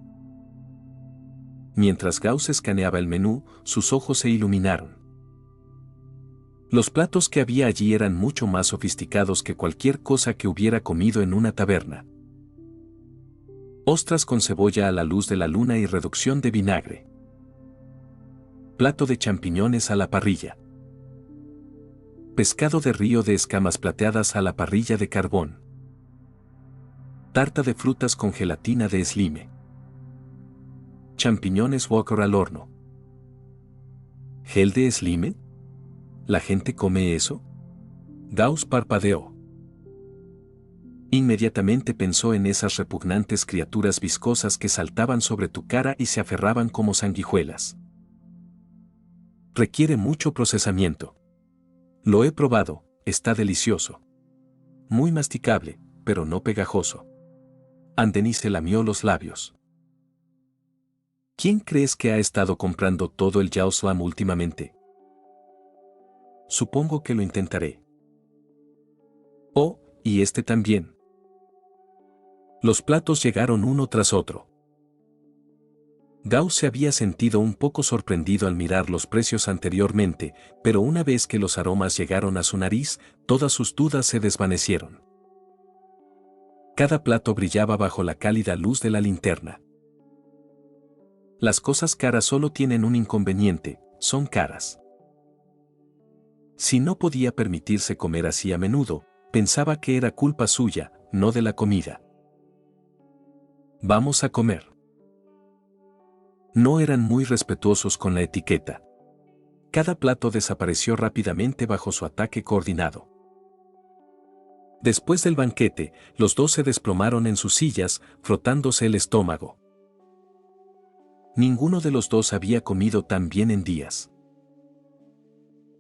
Mientras Gauss escaneaba el menú, sus ojos se iluminaron. Los platos que había allí eran mucho más sofisticados que cualquier cosa que hubiera comido en una taberna. Ostras con cebolla a la luz de la luna y reducción de vinagre. Plato de champiñones a la parrilla. Pescado de río de escamas plateadas a la parrilla de carbón. Tarta de frutas con gelatina de slime. Champiñones Walker al horno. ¿Gel de slime? ¿La gente come eso? Gauss parpadeó. Inmediatamente pensó en esas repugnantes criaturas viscosas que saltaban sobre tu cara y se aferraban como sanguijuelas. Requiere mucho procesamiento. Lo he probado, está delicioso. Muy masticable, pero no pegajoso. Andeni se lamió los labios. ¿Quién crees que ha estado comprando todo el Yao Slam últimamente? Supongo que lo intentaré. Oh, y este también. Los platos llegaron uno tras otro. Gauss se había sentido un poco sorprendido al mirar los precios anteriormente, pero una vez que los aromas llegaron a su nariz, todas sus dudas se desvanecieron. Cada plato brillaba bajo la cálida luz de la linterna. Las cosas caras solo tienen un inconveniente: son caras. Si no podía permitirse comer así a menudo, pensaba que era culpa suya, no de la comida. Vamos a comer. No eran muy respetuosos con la etiqueta. Cada plato desapareció rápidamente bajo su ataque coordinado. Después del banquete, los dos se desplomaron en sus sillas, frotándose el estómago. Ninguno de los dos había comido tan bien en días.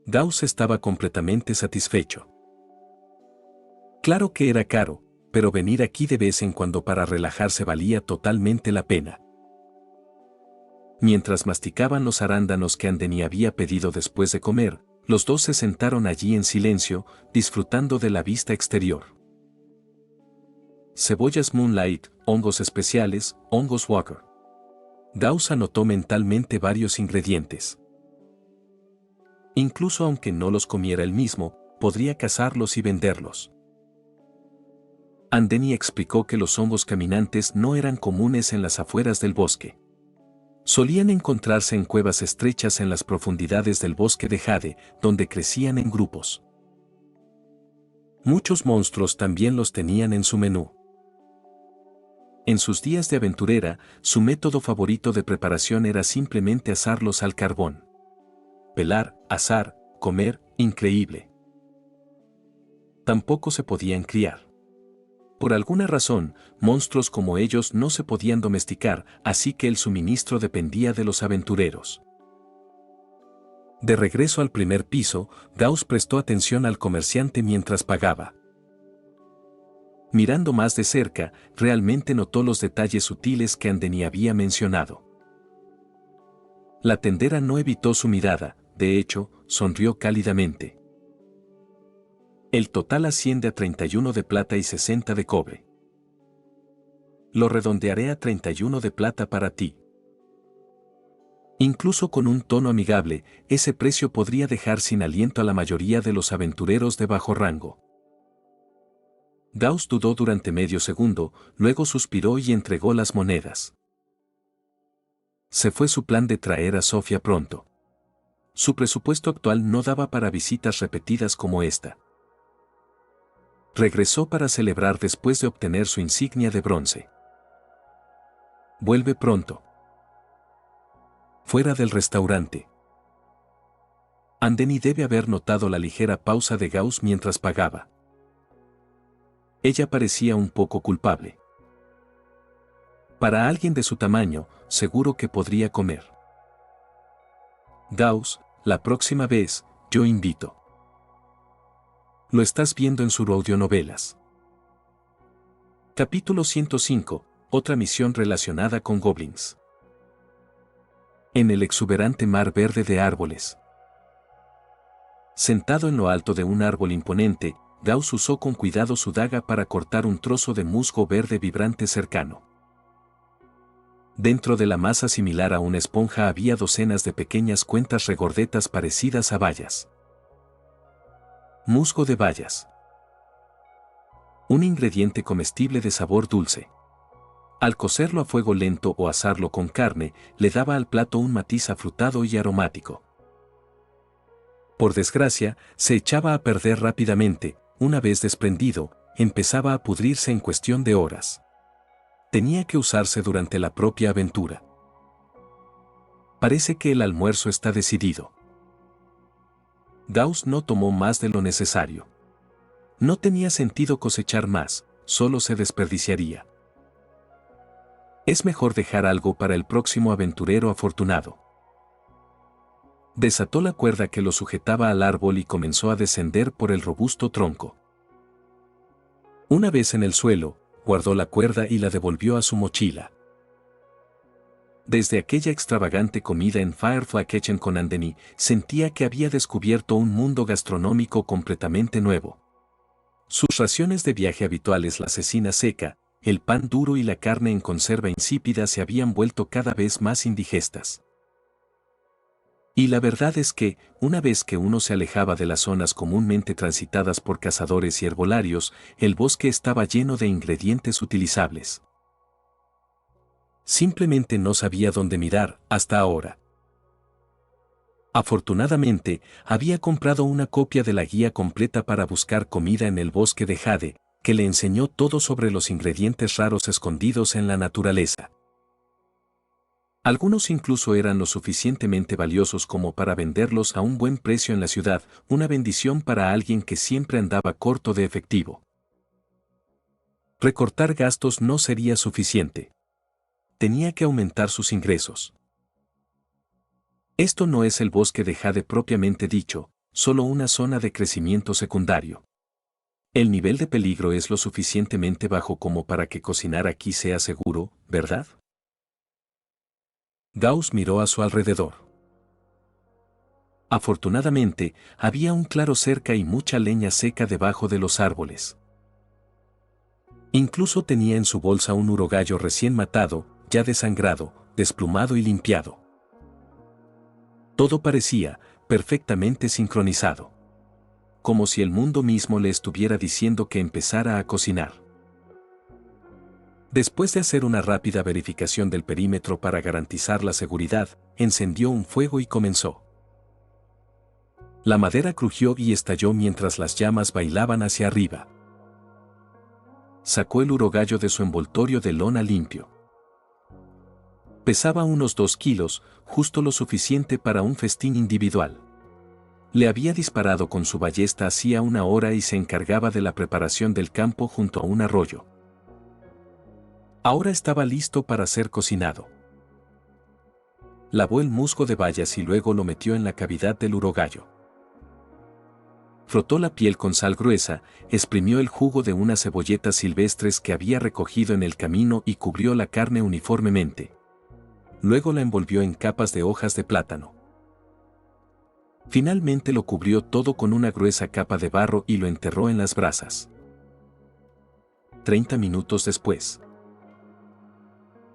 Gauss estaba completamente satisfecho. Claro que era caro, pero venir aquí de vez en cuando para relajarse valía totalmente la pena. Mientras masticaban los arándanos que Andeni había pedido después de comer, los dos se sentaron allí en silencio, disfrutando de la vista exterior. Cebollas Moonlight, hongos especiales, hongos Walker. Gauss anotó mentalmente varios ingredientes. Incluso aunque no los comiera él mismo, podría cazarlos y venderlos. Andeni explicó que los hongos caminantes no eran comunes en las afueras del bosque. Solían encontrarse en cuevas estrechas en las profundidades del bosque de Jade, donde crecían en grupos. Muchos monstruos también los tenían en su menú. En sus días de aventurera, su método favorito de preparación era simplemente asarlos al carbón. Pelar, asar, comer, increíble. Tampoco se podían criar. Por alguna razón, monstruos como ellos no se podían domesticar, así que el suministro dependía de los aventureros. De regreso al primer piso, Gauss prestó atención al comerciante mientras pagaba. Mirando más de cerca, realmente notó los detalles sutiles que Andeni había mencionado. La tendera no evitó su mirada, de hecho, sonrió cálidamente. El total asciende a 31 de plata y 60 de cobre. Lo redondearé a 31 de plata para ti. Incluso con un tono amigable, ese precio podría dejar sin aliento a la mayoría de los aventureros de bajo rango. Gauss dudó durante medio segundo, luego suspiró y entregó las monedas. Se fue su plan de traer a Sofía pronto. Su presupuesto actual no daba para visitas repetidas como esta. Regresó para celebrar después de obtener su insignia de bronce. Vuelve pronto. Fuera del restaurante. Andeni debe haber notado la ligera pausa de Gauss mientras pagaba. Ella parecía un poco culpable. Para alguien de su tamaño, seguro que podría comer. Gauss, la próxima vez, yo invito. Lo estás viendo en sus audionovelas. Capítulo 105, otra misión relacionada con goblins. En el exuberante mar verde de árboles. Sentado en lo alto de un árbol imponente, Gauss usó con cuidado su daga para cortar un trozo de musgo verde vibrante cercano. Dentro de la masa similar a una esponja había docenas de pequeñas cuentas regordetas parecidas a bayas. Musgo de bayas. Un ingrediente comestible de sabor dulce. Al cocerlo a fuego lento o asarlo con carne, le daba al plato un matiz afrutado y aromático. Por desgracia, se echaba a perder rápidamente, una vez desprendido, empezaba a pudrirse en cuestión de horas. Tenía que usarse durante la propia aventura. Parece que el almuerzo está decidido. Gauss no tomó más de lo necesario. No tenía sentido cosechar más, solo se desperdiciaría. Es mejor dejar algo para el próximo aventurero afortunado. Desató la cuerda que lo sujetaba al árbol y comenzó a descender por el robusto tronco. Una vez en el suelo, guardó la cuerda y la devolvió a su mochila. Desde aquella extravagante comida en Firefly Kitchen con Andeni, sentía que había descubierto un mundo gastronómico completamente nuevo. Sus raciones de viaje habituales, la cecina seca, el pan duro y la carne en conserva insípida se habían vuelto cada vez más indigestas. Y la verdad es que, una vez que uno se alejaba de las zonas comúnmente transitadas por cazadores y herbolarios, el bosque estaba lleno de ingredientes utilizables. Simplemente no sabía dónde mirar, hasta ahora. Afortunadamente, había comprado una copia de la guía completa para buscar comida en el bosque de Jade, que le enseñó todo sobre los ingredientes raros escondidos en la naturaleza. Algunos incluso eran lo suficientemente valiosos como para venderlos a un buen precio en la ciudad, una bendición para alguien que siempre andaba corto de efectivo. Recortar gastos no sería suficiente. Tenía que aumentar sus ingresos. Esto no es el bosque de Jade propiamente dicho, solo una zona de crecimiento secundario. El nivel de peligro es lo suficientemente bajo como para que cocinar aquí sea seguro, ¿verdad? Gauss miró a su alrededor. Afortunadamente, había un claro cerca y mucha leña seca debajo de los árboles. Incluso tenía en su bolsa un urogallo recién matado, ya desangrado, desplumado y limpiado. Todo parecía perfectamente sincronizado. Como si el mundo mismo le estuviera diciendo que empezara a cocinar. Después de hacer una rápida verificación del perímetro para garantizar la seguridad, encendió un fuego y comenzó. La madera crujió y estalló mientras las llamas bailaban hacia arriba. Sacó el urogallo de su envoltorio de lona limpio. Pesaba unos 2 kilos, justo lo suficiente para un festín individual. Le había disparado con su ballesta hacía una hora y se encargaba de la preparación del campo junto a un arroyo. Ahora estaba listo para ser cocinado. Lavó el musgo de bayas y luego lo metió en la cavidad del urogallo. Frotó la piel con sal gruesa, exprimió el jugo de unas cebolletas silvestres que había recogido en el camino y cubrió la carne uniformemente. luego la envolvió en capas de hojas de plátano. Finalmente lo cubrió todo con una gruesa capa de barro y lo enterró en las brasas. 30 minutos después,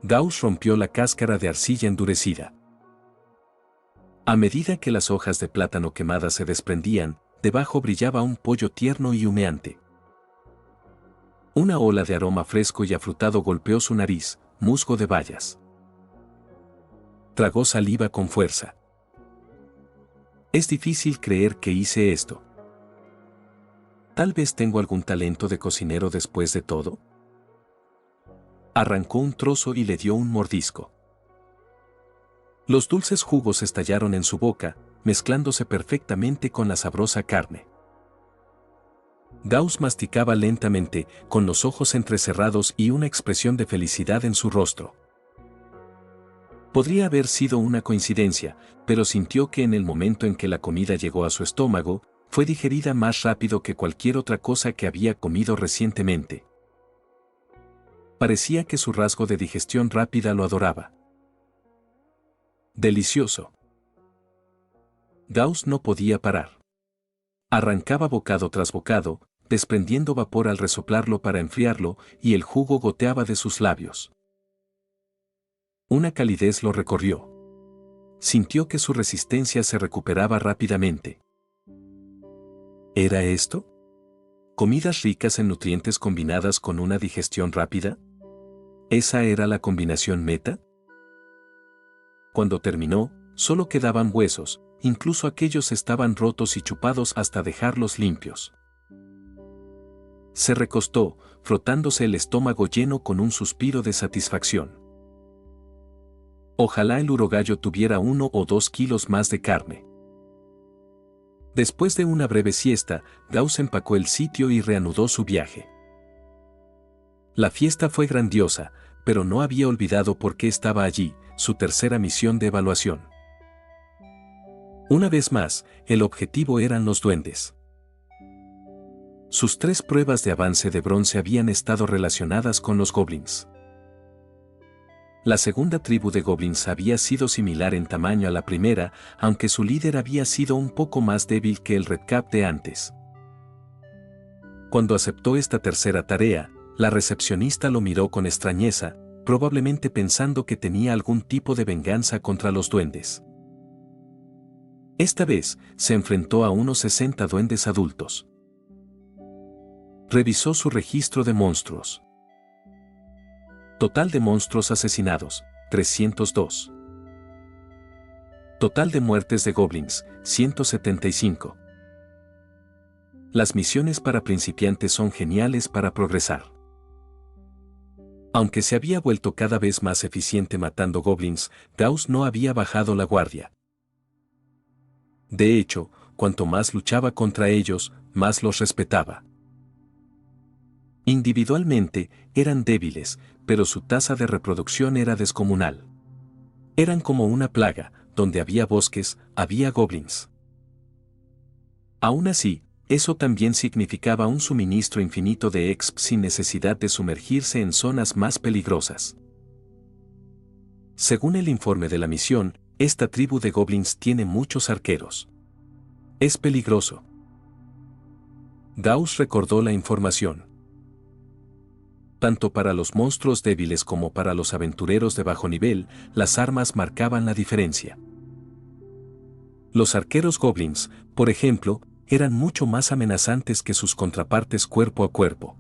Gauss rompió la cáscara de arcilla endurecida. A medida que las hojas de plátano quemadas se desprendían, debajo brillaba un pollo tierno y humeante. Una ola de aroma fresco y afrutado golpeó su nariz, musgo de bayas. Tragó saliva con fuerza. Es difícil creer que hice esto. Tal vez tengo algún talento de cocinero después de todo. Arrancó un trozo y le dio un mordisco. Los dulces jugos estallaron en su boca, mezclándose perfectamente con la sabrosa carne. Gauss masticaba lentamente, con los ojos entrecerrados y una expresión de felicidad en su rostro. Podría haber sido una coincidencia, pero sintió que en el momento en que la comida llegó a su estómago, fue digerida más rápido que cualquier otra cosa que había comido recientemente. Parecía que su rasgo de digestión rápida lo adoraba. Delicioso. Gauss no podía parar. Arrancaba bocado tras bocado, desprendiendo vapor al resoplarlo para enfriarlo, y el jugo goteaba de sus labios. Una calidez lo recorrió. Sintió que su resistencia se recuperaba rápidamente. ¿Era esto? ¿Comidas ricas en nutrientes combinadas con una digestión rápida? ¿Esa era la combinación meta? Cuando terminó, solo quedaban huesos, incluso aquellos estaban rotos y chupados hasta dejarlos limpios. Se recostó, frotándose el estómago lleno con un suspiro de satisfacción. Ojalá el urogallo tuviera 1 o 2 kilos más de carne. Después de una breve siesta, Gauss empacó el sitio y reanudó su viaje. La fiesta fue grandiosa, pero no había olvidado por qué estaba allí, su tercera misión de evaluación. Una vez más, el objetivo eran los duendes. Sus 3 pruebas de avance de bronce habían estado relacionadas con los goblins. La segunda tribu de goblins había sido similar en tamaño a la primera, aunque su líder había sido un poco más débil que el Redcap de antes. Cuando aceptó esta tercera tarea, la recepcionista lo miró con extrañeza, probablemente pensando que tenía algún tipo de venganza contra los duendes. Esta vez, se enfrentó a unos 60 duendes adultos. Revisó su registro de monstruos. Total de monstruos asesinados, 302. Total de muertes de goblins, 175. Las misiones para principiantes son geniales para progresar. Aunque se había vuelto cada vez más eficiente matando goblins, Gauss no había bajado la guardia. De hecho, cuanto más luchaba contra ellos, más los respetaba. Individualmente, eran débiles, pero su tasa de reproducción era descomunal. Eran como una plaga, donde había bosques, había goblins. Aún así, eso también significaba un suministro infinito de exp sin necesidad de sumergirse en zonas más peligrosas. Según el informe de la misión, esta tribu de goblins tiene muchos arqueros. Es peligroso. Gauss recordó la información. Tanto para los monstruos débiles como para los aventureros de bajo nivel, las armas marcaban la diferencia. Los arqueros goblins, por ejemplo, eran mucho más amenazantes que sus contrapartes cuerpo a cuerpo.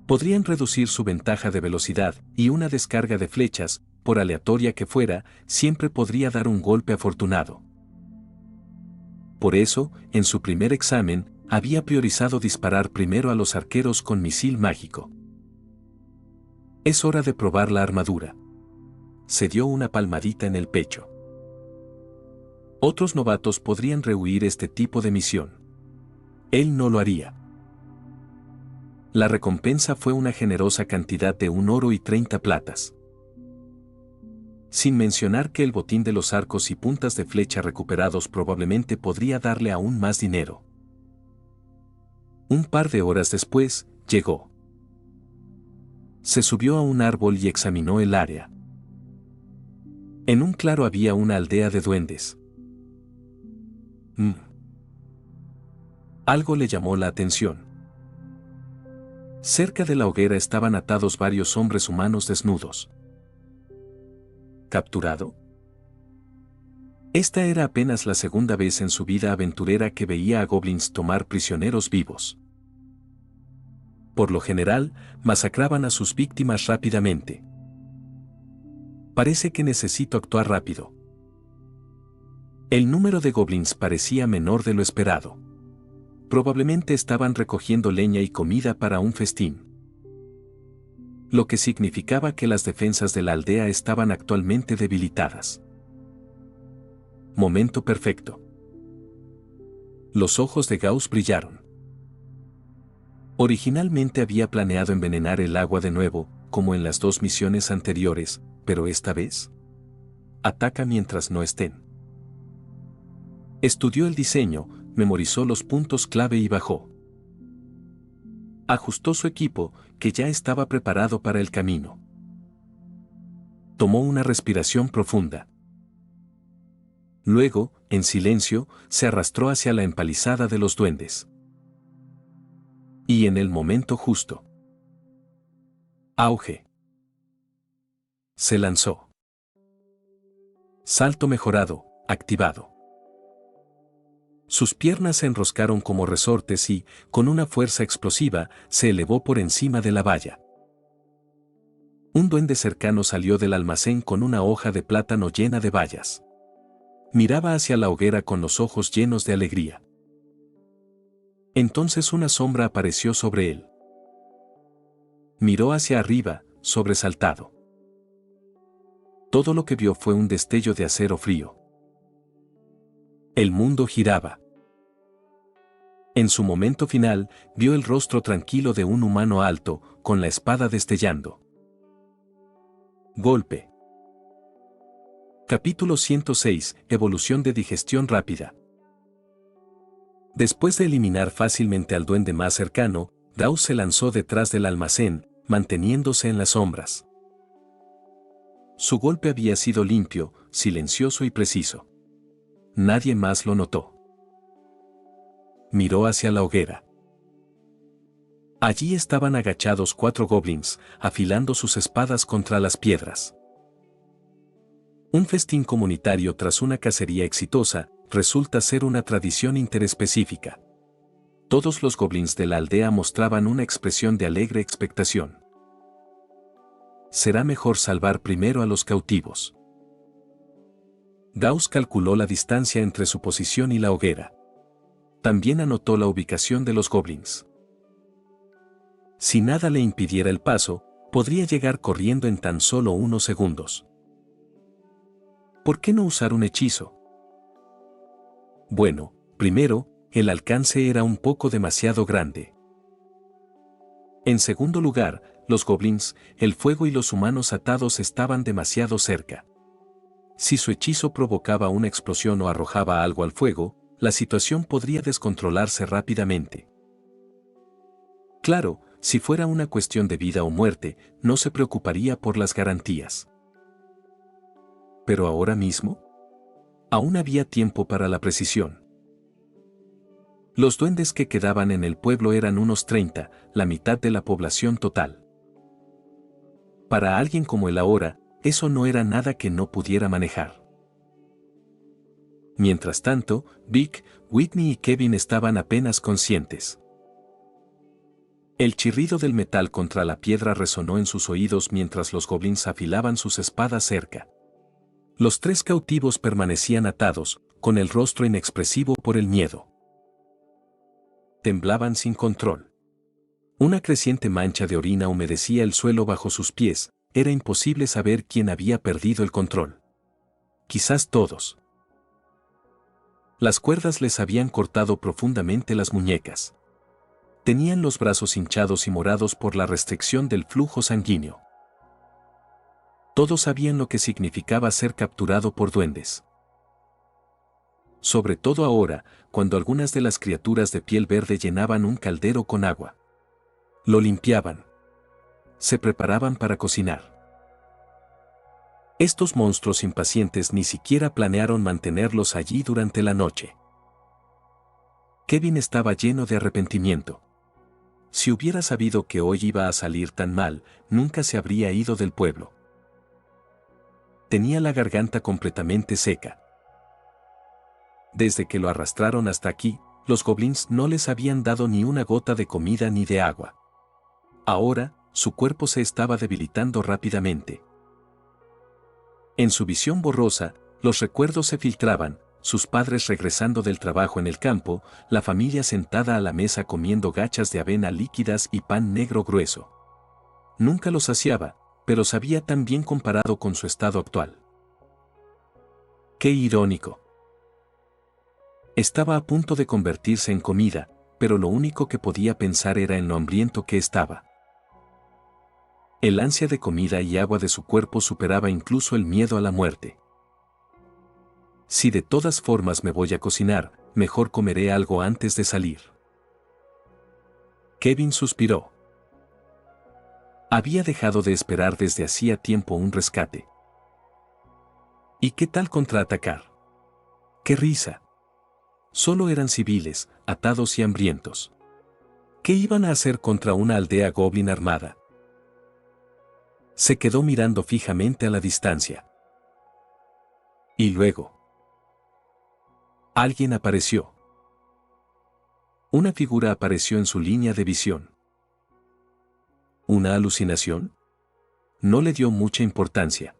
Podrían reducir su ventaja de velocidad, y una descarga de flechas, por aleatoria que fuera, siempre podría dar un golpe afortunado. Por eso, en su primer examen, había priorizado disparar primero a los arqueros con misil mágico. Es hora de probar la armadura. Se dio una palmadita en el pecho. Otros novatos podrían rehuir este tipo de misión. Él no lo haría. La recompensa fue una generosa cantidad de 1 oro y 30 platas. Sin mencionar que el botín de los arcos y puntas de flecha recuperados probablemente podría darle aún más dinero. Un par de horas después, llegó. Se subió a un árbol y examinó el área. En un claro había una aldea de duendes. Algo le llamó la atención. Cerca de la hoguera estaban atados varios hombres humanos desnudos. ¿Capturado? Esta era apenas la segunda vez en su vida aventurera que veía a goblins tomar prisioneros vivos. Por lo general, masacraban a sus víctimas rápidamente. Parece que necesito actuar rápido. El número de goblins parecía menor de lo esperado. Probablemente estaban recogiendo leña y comida para un festín. Lo que significaba que las defensas de la aldea estaban actualmente debilitadas. Momento perfecto. Los ojos de Gauss brillaron. Originalmente había planeado envenenar el agua de nuevo, como en las 2 misiones anteriores, pero esta vez, ataca mientras no estén. Estudió el diseño, memorizó los puntos clave y bajó. Ajustó su equipo, que ya estaba preparado para el camino. Tomó una respiración profunda. Luego, en silencio, se arrastró hacia la empalizada de los duendes. Y en el momento justo. Auge. Se lanzó. Salto mejorado, activado. Sus piernas se enroscaron como resortes y, con una fuerza explosiva, se elevó por encima de la valla. Un duende cercano salió del almacén con una hoja de plátano llena de bayas. Miraba hacia la hoguera con los ojos llenos de alegría. Entonces una sombra apareció sobre él. Miró hacia arriba, sobresaltado. Todo lo que vio fue un destello de acero frío. El mundo giraba. En su momento final, vio el rostro tranquilo de un humano alto, con la espada destellando. Golpe. Capítulo 106. Evolución de digestión rápida. Después de eliminar fácilmente al duende más cercano, Gauss se lanzó detrás del almacén, manteniéndose en las sombras. Su golpe había sido limpio, silencioso y preciso. Nadie más lo notó. Miró hacia la hoguera. Allí estaban agachados 4 goblins, afilando sus espadas contra las piedras. Un festín comunitario tras una cacería exitosa resulta ser una tradición interespecífica. Todos los goblins de la aldea mostraban una expresión de alegre expectación. Será mejor salvar primero a los cautivos. Gauss calculó la distancia entre su posición y la hoguera. También anotó la ubicación de los goblins. Si nada le impidiera el paso, podría llegar corriendo en tan solo unos segundos. ¿Por qué no usar un hechizo? Bueno, primero, el alcance era un poco demasiado grande. En segundo lugar, los goblins, el fuego y los humanos atados estaban demasiado cerca. Si su hechizo provocaba una explosión o arrojaba algo al fuego, la situación podría descontrolarse rápidamente. Claro, si fuera una cuestión de vida o muerte, no se preocuparía por las garantías. Pero ahora mismo, aún había tiempo para la precisión. Los duendes que quedaban en el pueblo eran unos 30, la mitad de la población total. Para alguien como él ahora, eso no era nada que no pudiera manejar. Mientras tanto, Vic, Whitney y Kevin estaban apenas conscientes. El chirrido del metal contra la piedra resonó en sus oídos mientras los goblins afilaban sus espadas cerca. Los 3 cautivos permanecían atados, con el rostro inexpresivo por el miedo. Temblaban sin control. Una creciente mancha de orina humedecía el suelo bajo sus pies, era imposible saber quién había perdido el control. Quizás todos. Las cuerdas les habían cortado profundamente las muñecas. Tenían los brazos hinchados y morados por la restricción del flujo sanguíneo. Todos sabían lo que significaba ser capturado por duendes. Sobre todo ahora, cuando algunas de las criaturas de piel verde llenaban un caldero con agua. Lo limpiaban. Se preparaban para cocinar. Estos monstruos impacientes ni siquiera planearon mantenerlos allí durante la noche. Kevin estaba lleno de arrepentimiento. Si hubiera sabido que hoy iba a salir tan mal, nunca se habría ido del pueblo. Tenía la garganta completamente seca. Desde que lo arrastraron hasta aquí, los goblins no les habían dado ni una gota de comida ni de agua. Ahora, su cuerpo se estaba debilitando rápidamente. En su visión borrosa, los recuerdos se filtraban, sus padres regresando del trabajo en el campo, la familia sentada a la mesa comiendo gachas de avena líquidas y pan negro grueso. Nunca los saciaba, pero sabía tan bien comparado con su estado actual. ¡Qué irónico! Estaba a punto de convertirse en comida, pero lo único que podía pensar era en lo hambriento que estaba. El ansia de comida y agua de su cuerpo superaba incluso el miedo a la muerte. Si de todas formas me voy a cocinar, mejor comeré algo antes de salir. Kevin suspiró. Había dejado de esperar desde hacía tiempo un rescate. ¿Y qué tal contraatacar? ¡Qué risa! Solo eran civiles, atados y hambrientos. ¿Qué iban a hacer contra una aldea goblin armada? Se quedó mirando fijamente a la distancia. Y luego, alguien apareció. Una figura apareció en su línea de visión. ¿Una alucinación? No le dio mucha importancia.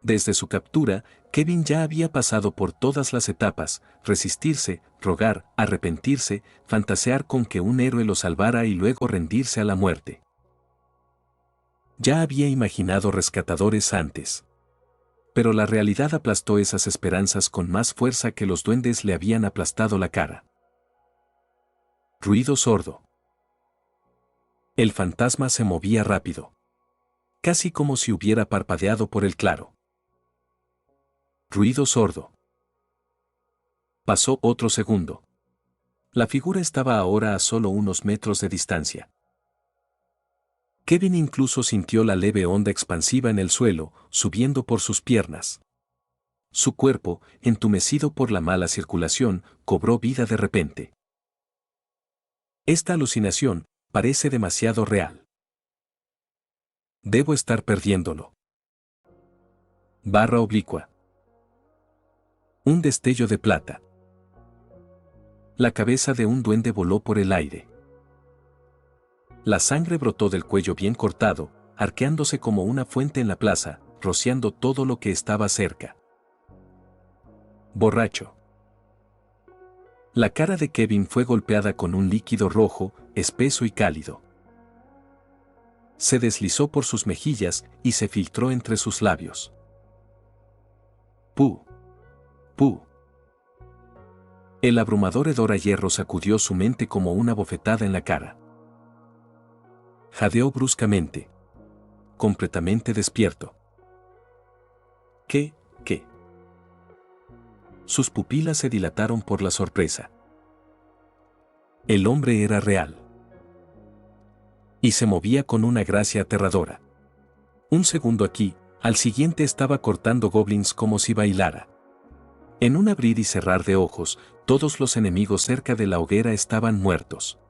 Desde su captura, Kevin ya había pasado por todas las etapas: resistirse, rogar, arrepentirse, fantasear con que un héroe lo salvara y luego rendirse a la muerte. Ya había imaginado rescatadores antes. Pero la realidad aplastó esas esperanzas con más fuerza que los duendes le habían aplastado la cara. Ruido sordo. El fantasma se movía rápido. Casi como si hubiera parpadeado por el claro. Ruido sordo. Pasó otro segundo. La figura estaba ahora a solo unos metros de distancia. Kevin incluso sintió la leve onda expansiva en el suelo, subiendo por sus piernas. Su cuerpo, entumecido por la mala circulación, cobró vida de repente. Esta alucinación parece demasiado real. Debo estar perdiéndolo. Barra oblicua. Un destello de plata. La cabeza de un duende voló por el aire. La sangre brotó del cuello bien cortado, arqueándose como una fuente en la plaza, rociando todo lo que estaba cerca. Borracho. La cara de Kevin fue golpeada con un líquido rojo, espeso y cálido. Se deslizó por sus mejillas y se filtró entre sus labios. ¡Puh! ¡Puh! El abrumador hedor a hierro sacudió su mente como una bofetada en la cara. Jadeó bruscamente. Completamente despierto. ¿Qué? Sus pupilas se dilataron por la sorpresa. El hombre era real. Y se movía con una gracia aterradora. Un segundo aquí, al siguiente estaba cortando goblins como si bailara. En un abrir y cerrar de ojos, todos los enemigos cerca de la hoguera estaban muertos.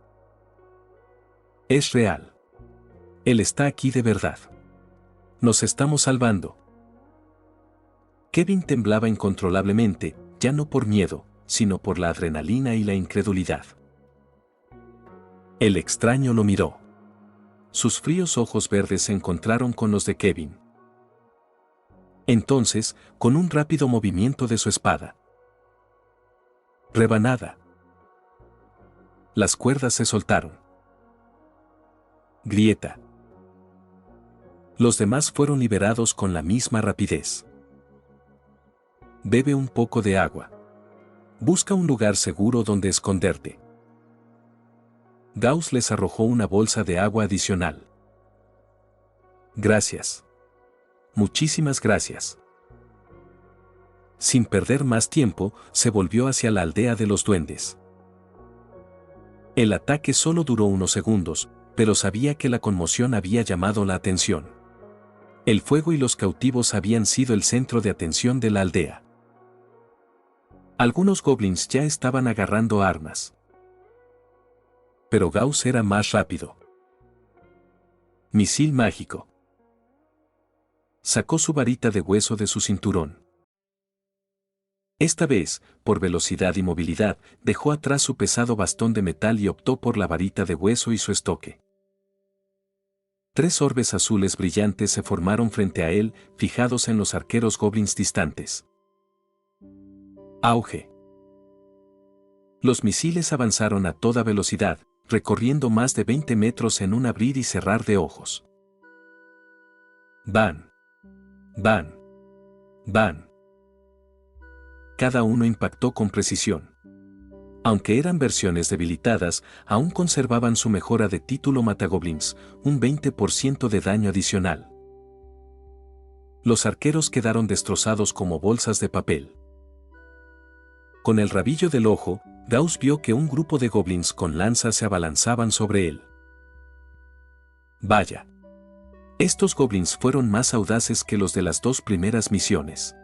Es real. Él está aquí de verdad. Nos estamos salvando. Kevin temblaba incontrolablemente, ya no por miedo, sino por la adrenalina y la incredulidad. El extraño lo miró. Sus fríos ojos verdes se encontraron con los de Kevin. Entonces, con un rápido movimiento de su espada. Rebanada. Las cuerdas se soltaron. Grieta. Los demás fueron liberados con la misma rapidez. Bebe un poco de agua. Busca un lugar seguro donde esconderte. Gauss les arrojó una bolsa de agua adicional. Gracias. Muchísimas gracias. Sin perder más tiempo, se volvió hacia la aldea de los duendes. El ataque solo duró unos segundos, pero sabía que la conmoción había llamado la atención. El fuego y los cautivos habían sido el centro de atención de la aldea. Algunos goblins ya estaban agarrando armas. Pero Gauss era más rápido. Misil mágico. Sacó su varita de hueso de su cinturón. Esta vez, por velocidad y movilidad, dejó atrás su pesado bastón de metal y optó por la varita de hueso y su estoque. 3 orbes azules brillantes se formaron frente a él, fijados en los arqueros goblins distantes. Auge. Los misiles avanzaron a toda velocidad, recorriendo más de 20 metros en un abrir y cerrar de ojos. ¡Van! ¡Van! ¡Van! Cada uno impactó con precisión. Aunque eran versiones debilitadas, aún conservaban su mejora de título Matagoblins, un 20% de daño adicional. Los arqueros quedaron destrozados como bolsas de papel. Con el rabillo del ojo, Gauss vio que un grupo de goblins con lanzas se abalanzaban sobre él. Vaya. Estos goblins fueron más audaces que los de las 2 primeras misiones.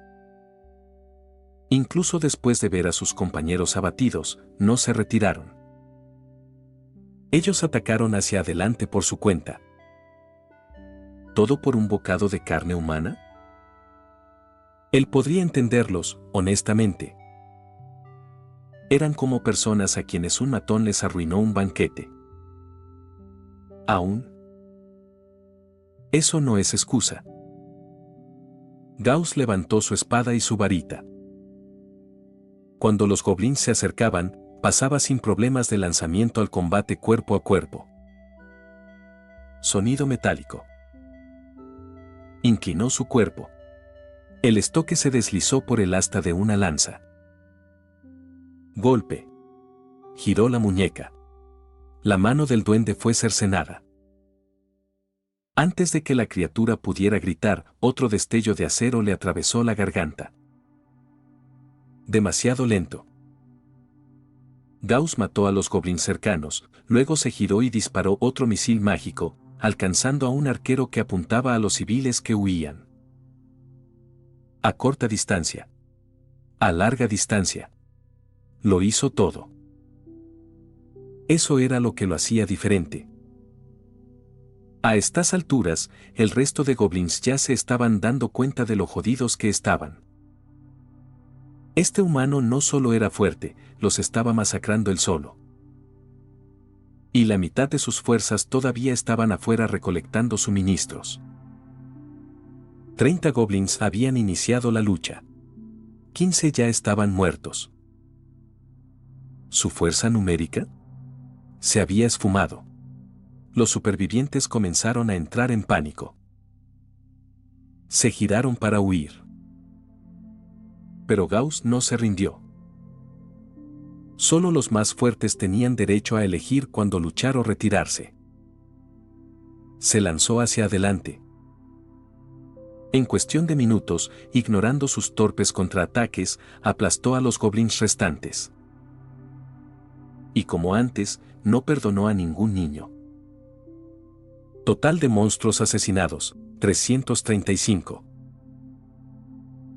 Incluso después de ver a sus compañeros abatidos, no se retiraron. Ellos atacaron hacia adelante por su cuenta. ¿Todo por un bocado de carne humana? Él podría entenderlos, honestamente. Eran como personas a quienes un matón les arruinó un banquete. ¿Aún? Eso no es excusa. Gauss levantó su espada y su varita. Cuando los goblins se acercaban, pasaba sin problemas de lanzamiento al combate cuerpo a cuerpo. Sonido metálico. Inclinó su cuerpo. El estoque se deslizó por el asta de una lanza. Golpe. Giró la muñeca. La mano del duende fue cercenada. Antes de que la criatura pudiera gritar, otro destello de acero le atravesó la garganta. Demasiado lento. Gauss mató a los goblins cercanos, luego se giró y disparó otro misil mágico, alcanzando a un arquero que apuntaba a los civiles que huían. A corta distancia. A larga distancia. Lo hizo todo. Eso era lo que lo hacía diferente. A estas alturas, el resto de goblins ya se estaban dando cuenta de lo jodidos que estaban. Este humano no solo era fuerte, los estaba masacrando él solo. Y la mitad de sus fuerzas todavía estaban afuera recolectando suministros. 30 goblins habían iniciado la lucha. 15 ya estaban muertos. ¿Su fuerza numérica? Se había esfumado. Los supervivientes comenzaron a entrar en pánico. Se giraron para huir. Pero Gauss no se rindió. Solo los más fuertes tenían derecho a elegir cuándo luchar o retirarse. Se lanzó hacia adelante. En cuestión de minutos, ignorando sus torpes contraataques, aplastó a los goblins restantes. Y como antes, no perdonó a ningún niño. Total de monstruos asesinados, 335.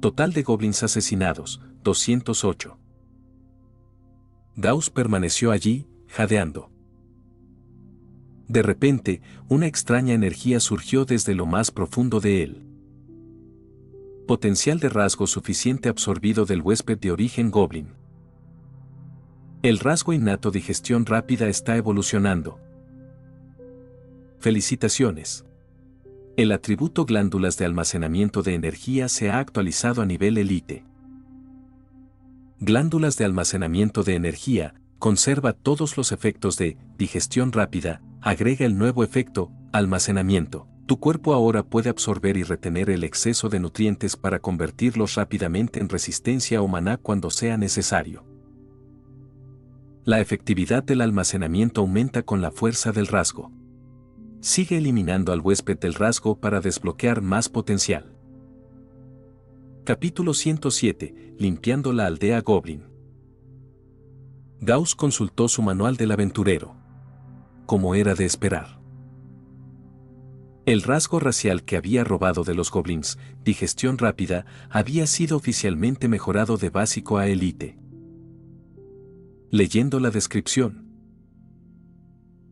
Total de goblins asesinados, 208. Gauss permaneció allí, jadeando. De repente, una extraña energía surgió desde lo más profundo de él. Potencial de rasgo suficiente absorbido del huésped de origen goblin. El rasgo innato digestión rápida está evolucionando. Felicitaciones. El atributo glándulas de almacenamiento de energía se ha actualizado a nivel elite. Glándulas de almacenamiento de energía, conserva todos los efectos de digestión rápida, agrega el nuevo efecto, almacenamiento. Tu cuerpo ahora puede absorber y retener el exceso de nutrientes para convertirlos rápidamente en resistencia o maná cuando sea necesario. La efectividad del almacenamiento aumenta con la fuerza del rasgo. Sigue eliminando al huésped del rasgo para desbloquear más potencial. Capítulo 107. Limpiando la aldea Goblin. Gauss consultó su manual del aventurero. Como era de esperar. El rasgo racial que había robado de los goblins, digestión rápida, había sido oficialmente mejorado de básico a élite. Leyendo la descripción.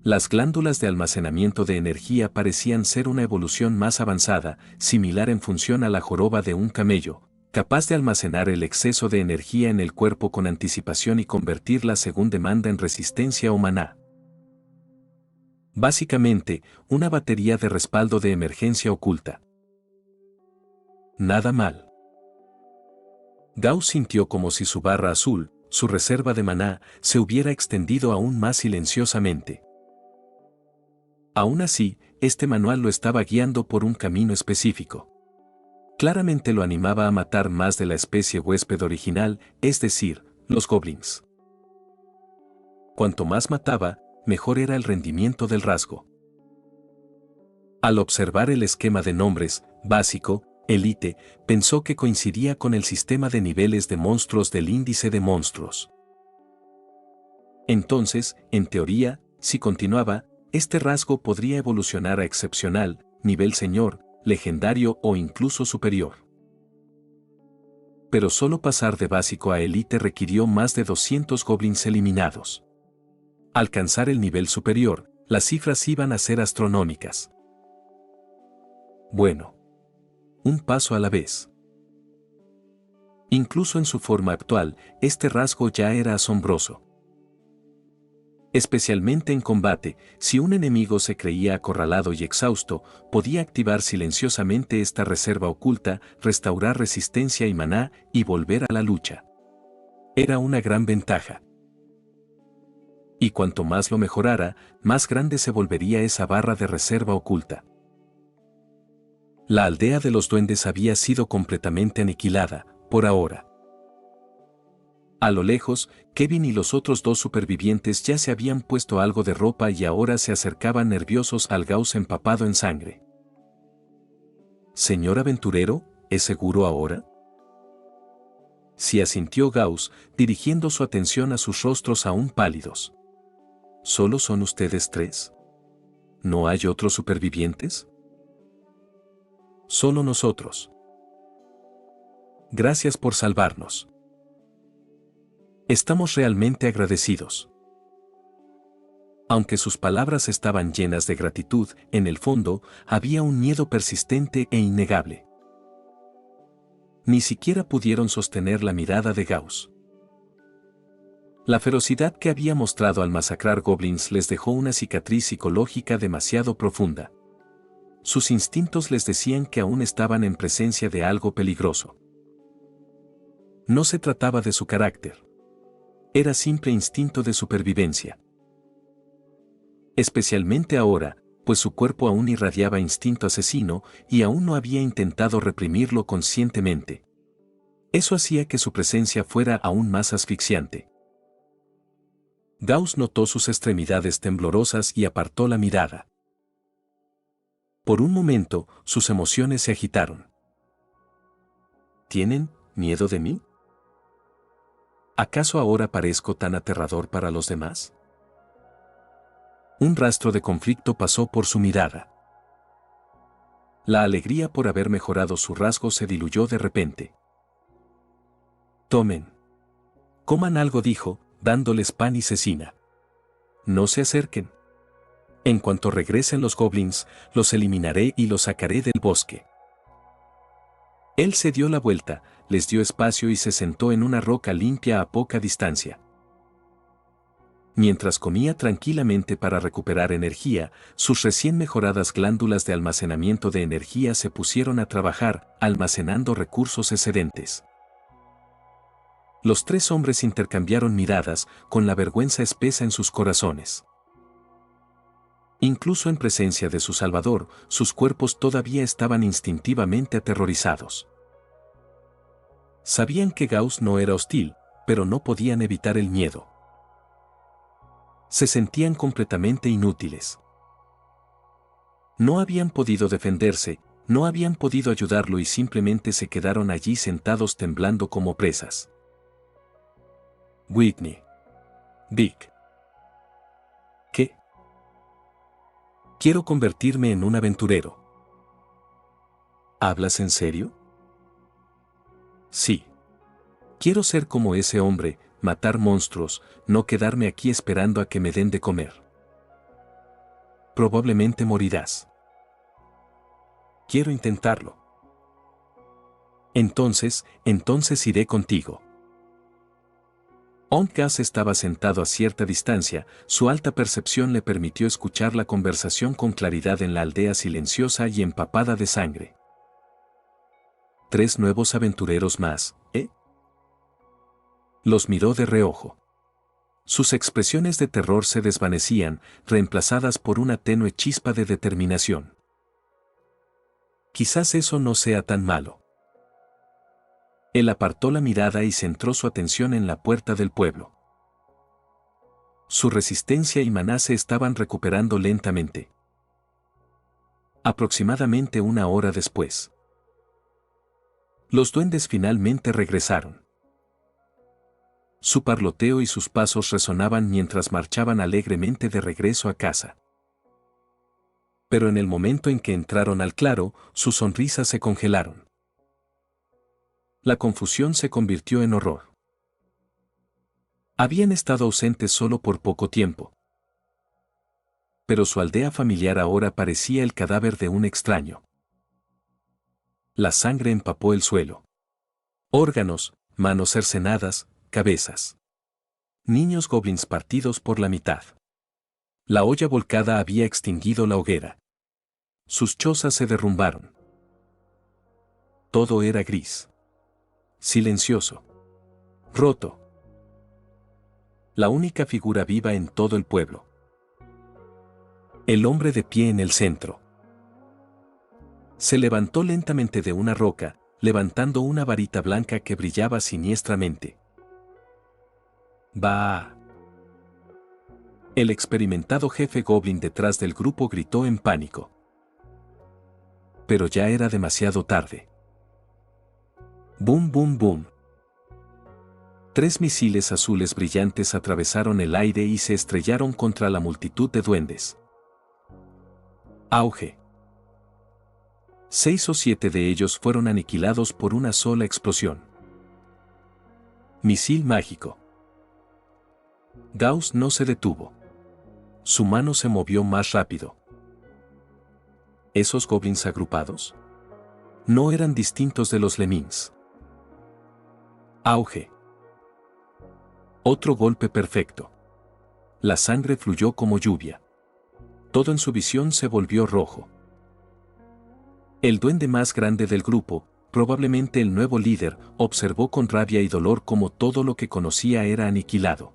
Las glándulas de almacenamiento de energía parecían ser una evolución más avanzada, similar en función a la joroba de un camello, capaz de almacenar el exceso de energía en el cuerpo con anticipación y convertirla según demanda en resistencia o maná. Básicamente, una batería de respaldo de emergencia oculta. Nada mal. Gauss sintió como si su barra azul, su reserva de maná, se hubiera extendido aún más silenciosamente. Aún así, este manual lo estaba guiando por un camino específico. Claramente lo animaba a matar más de la especie huésped original, es decir, los goblins. Cuanto más mataba, mejor era el rendimiento del rasgo. Al observar el esquema de nombres, básico, élite, pensó que coincidía con el sistema de niveles de monstruos del índice de monstruos. Entonces, en teoría, si continuaba, este rasgo podría evolucionar a excepcional, nivel señor, legendario o incluso superior. Pero solo pasar de básico a élite requirió más de 200 goblins eliminados. Alcanzar el nivel superior, las cifras iban a ser astronómicas. Bueno. Un paso a la vez. Incluso en su forma actual, este rasgo ya era asombroso. Especialmente en combate, si un enemigo se creía acorralado y exhausto, podía activar silenciosamente esta reserva oculta, restaurar resistencia y maná y volver a la lucha. Era una gran ventaja. Y cuanto más lo mejorara, más grande se volvería esa barra de reserva oculta. La aldea de los duendes había sido completamente aniquilada, por ahora. A lo lejos, Kevin y los otros dos supervivientes ya se habían puesto algo de ropa y ahora se acercaban nerviosos al Gauss empapado en sangre. «Señor aventurero, ¿es seguro ahora?» Sí, asintió Gauss, dirigiendo su atención a sus rostros aún pálidos. ¿Solo son ustedes tres? ¿No hay otros supervivientes? Solo nosotros. Gracias por salvarnos. Estamos realmente agradecidos. Aunque sus palabras estaban llenas de gratitud, en el fondo, había un miedo persistente e innegable. Ni siquiera pudieron sostener la mirada de Gauss. La ferocidad que había mostrado al masacrar goblins les dejó una cicatriz psicológica demasiado profunda. Sus instintos les decían que aún estaban en presencia de algo peligroso. No se trataba de su carácter. Era simple instinto de supervivencia. Especialmente ahora, pues su cuerpo aún irradiaba instinto asesino y aún no había intentado reprimirlo conscientemente. Eso hacía que su presencia fuera aún más asfixiante. Gauss notó sus extremidades temblorosas y apartó la mirada. Por un momento, sus emociones se agitaron. ¿Tienen miedo de mí? ¿Acaso ahora parezco tan aterrador para los demás? Un rastro de conflicto pasó por su mirada. La alegría por haber mejorado su rasgo se diluyó de repente. Tomen. Coman algo, dijo, dándoles pan y cecina. No se acerquen. En cuanto regresen los goblins, los eliminaré y los sacaré del bosque. Él se dio la vuelta, les dio espacio y se sentó en una roca limpia a poca distancia. Mientras comía tranquilamente para recuperar energía, sus recién mejoradas glándulas de almacenamiento de energía se pusieron a trabajar, almacenando recursos excedentes. Los tres hombres intercambiaron miradas, con la vergüenza espesa en sus corazones. Incluso en presencia de su Salvador, sus cuerpos todavía estaban instintivamente aterrorizados. Sabían que Gauss no era hostil, pero no podían evitar el miedo. Se sentían completamente inútiles. No habían podido defenderse, no habían podido ayudarlo y simplemente se quedaron allí sentados temblando como presas. Whitney. Dick. ¿Qué? Quiero convertirme en un aventurero. ¿Hablas en serio? Sí. Quiero ser como ese hombre, matar monstruos, no quedarme aquí esperando a que me den de comer. Probablemente morirás. Quiero intentarlo. Entonces iré contigo. Onkas estaba sentado a cierta distancia, su alta percepción le permitió escuchar la conversación con claridad en la aldea silenciosa y empapada de sangre. 3 nuevos aventureros más, ¿eh? Los miró de reojo. Sus expresiones de terror se desvanecían, reemplazadas por una tenue chispa de determinación. Quizás eso no sea tan malo. Él apartó la mirada y centró su atención en la puerta del pueblo. Su resistencia y maná se estaban recuperando lentamente. Aproximadamente 1 hora después, los duendes finalmente regresaron. Su parloteo y sus pasos resonaban mientras marchaban alegremente de regreso a casa. Pero en el momento en que entraron al claro, sus sonrisas se congelaron. La confusión se convirtió en horror. Habían estado ausentes solo por poco tiempo. Pero su aldea familiar ahora parecía el cadáver de un extraño. La sangre empapó el suelo. Órganos, manos cercenadas, cabezas. Niños goblins partidos por la mitad. La olla volcada había extinguido la hoguera. Sus chozas se derrumbaron. Todo era gris. Silencioso. Roto. La única figura viva en todo el pueblo. El hombre de pie en el centro. Se levantó lentamente de una roca, levantando una varita blanca que brillaba siniestramente. ¡Bah! El experimentado jefe goblin detrás del grupo gritó en pánico. Pero ya era demasiado tarde. ¡Bum, bum, bum! 3 misiles azules brillantes atravesaron el aire y se estrellaron contra la multitud de duendes. Auge. 6 o 7 de ellos fueron aniquilados por una sola explosión. Misil mágico. Gauss no se detuvo. Su mano se movió más rápido. ¿Esos goblins agrupados? No eran distintos de los lemmings. Auge. Otro golpe perfecto. La sangre fluyó como lluvia. Todo en su visión se volvió rojo. El duende más grande del grupo, probablemente el nuevo líder, observó con rabia y dolor cómo todo lo que conocía era aniquilado.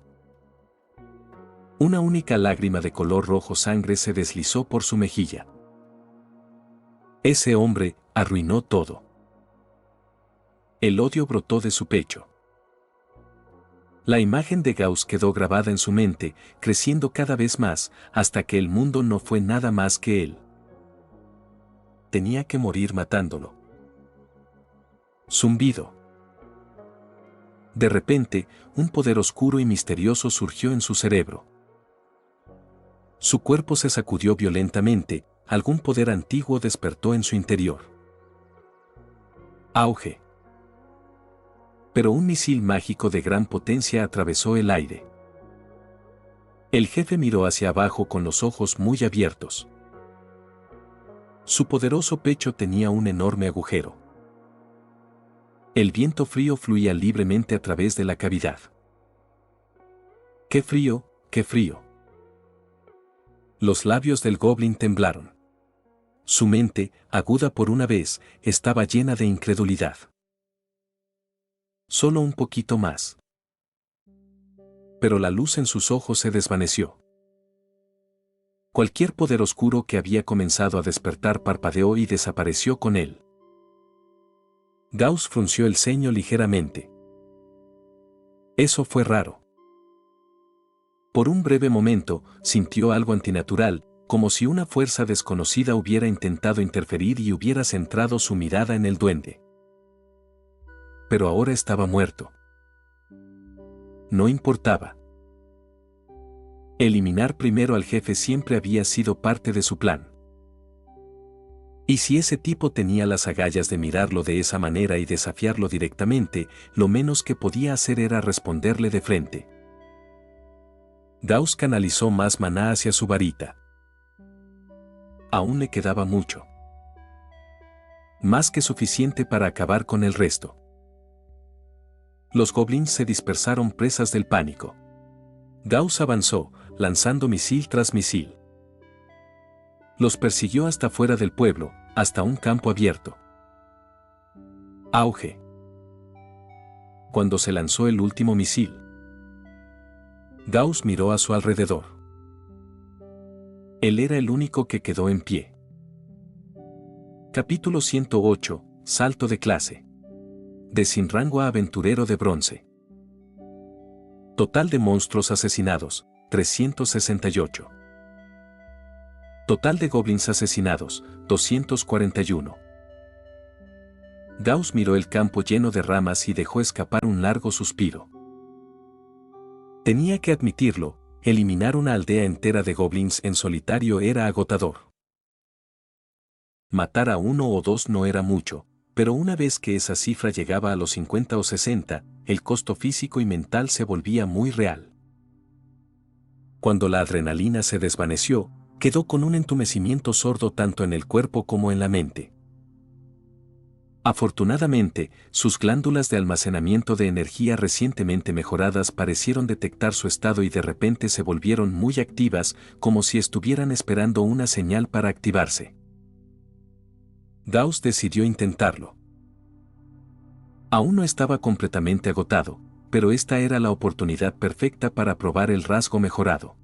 Una única lágrima de color rojo sangre se deslizó por su mejilla. Ese hombre arruinó todo. El odio brotó de su pecho. La imagen de Gauss quedó grabada en su mente, creciendo cada vez más, hasta que el mundo no fue nada más que él. Tenía que morir matándolo. Zumbido. De repente, un poder oscuro y misterioso surgió en su cerebro. Su cuerpo se sacudió violentamente, algún poder antiguo despertó en su interior. Auge. Pero un misil mágico de gran potencia atravesó el aire. El jefe miró hacia abajo con los ojos muy abiertos. Su poderoso pecho tenía un enorme agujero. El viento frío fluía libremente a través de la cavidad. ¡Qué frío, qué frío! Los labios del goblin temblaron. Su mente, aguda por una vez, estaba llena de incredulidad. Solo un poquito más. Pero la luz en sus ojos se desvaneció. Cualquier poder oscuro que había comenzado a despertar parpadeó y desapareció con él. Gauss frunció el ceño ligeramente. Eso fue raro. Por un breve momento, sintió algo antinatural, como si una fuerza desconocida hubiera intentado interferir y hubiera centrado su mirada en el duende. Pero ahora estaba muerto. No importaba. Eliminar primero al jefe siempre había sido parte de su plan. Y si ese tipo tenía las agallas de mirarlo de esa manera y desafiarlo directamente, lo menos que podía hacer era responderle de frente. Gauss canalizó más maná hacia su varita. Aún le quedaba mucho. Más que suficiente para acabar con el resto. Los goblins se dispersaron presas del pánico. Gauss avanzó, lanzando misil tras misil. Los persiguió hasta fuera del pueblo, hasta un campo abierto. Auge. Cuando se lanzó el último misil, Gauss miró a su alrededor. Él era el único que quedó en pie. Capítulo 108. Salto de clase. De sin rango a aventurero de bronce. Total de monstruos asesinados, 368. Total de goblins asesinados, 241. Gauss miró el campo lleno de ramas y dejó escapar un largo suspiro. Tenía que admitirlo, eliminar una aldea entera de goblins en solitario era agotador. Matar a uno o dos no era mucho, pero una vez que esa cifra llegaba a los 50 o 60, el costo físico y mental se volvía muy real. Cuando la adrenalina se desvaneció, quedó con un entumecimiento sordo tanto en el cuerpo como en la mente. Afortunadamente, sus glándulas de almacenamiento de energía recientemente mejoradas parecieron detectar su estado y de repente se volvieron muy activas, como si estuvieran esperando una señal para activarse. Gauss decidió intentarlo. Aún no estaba completamente agotado, pero esta era la oportunidad perfecta para probar el rasgo mejorado.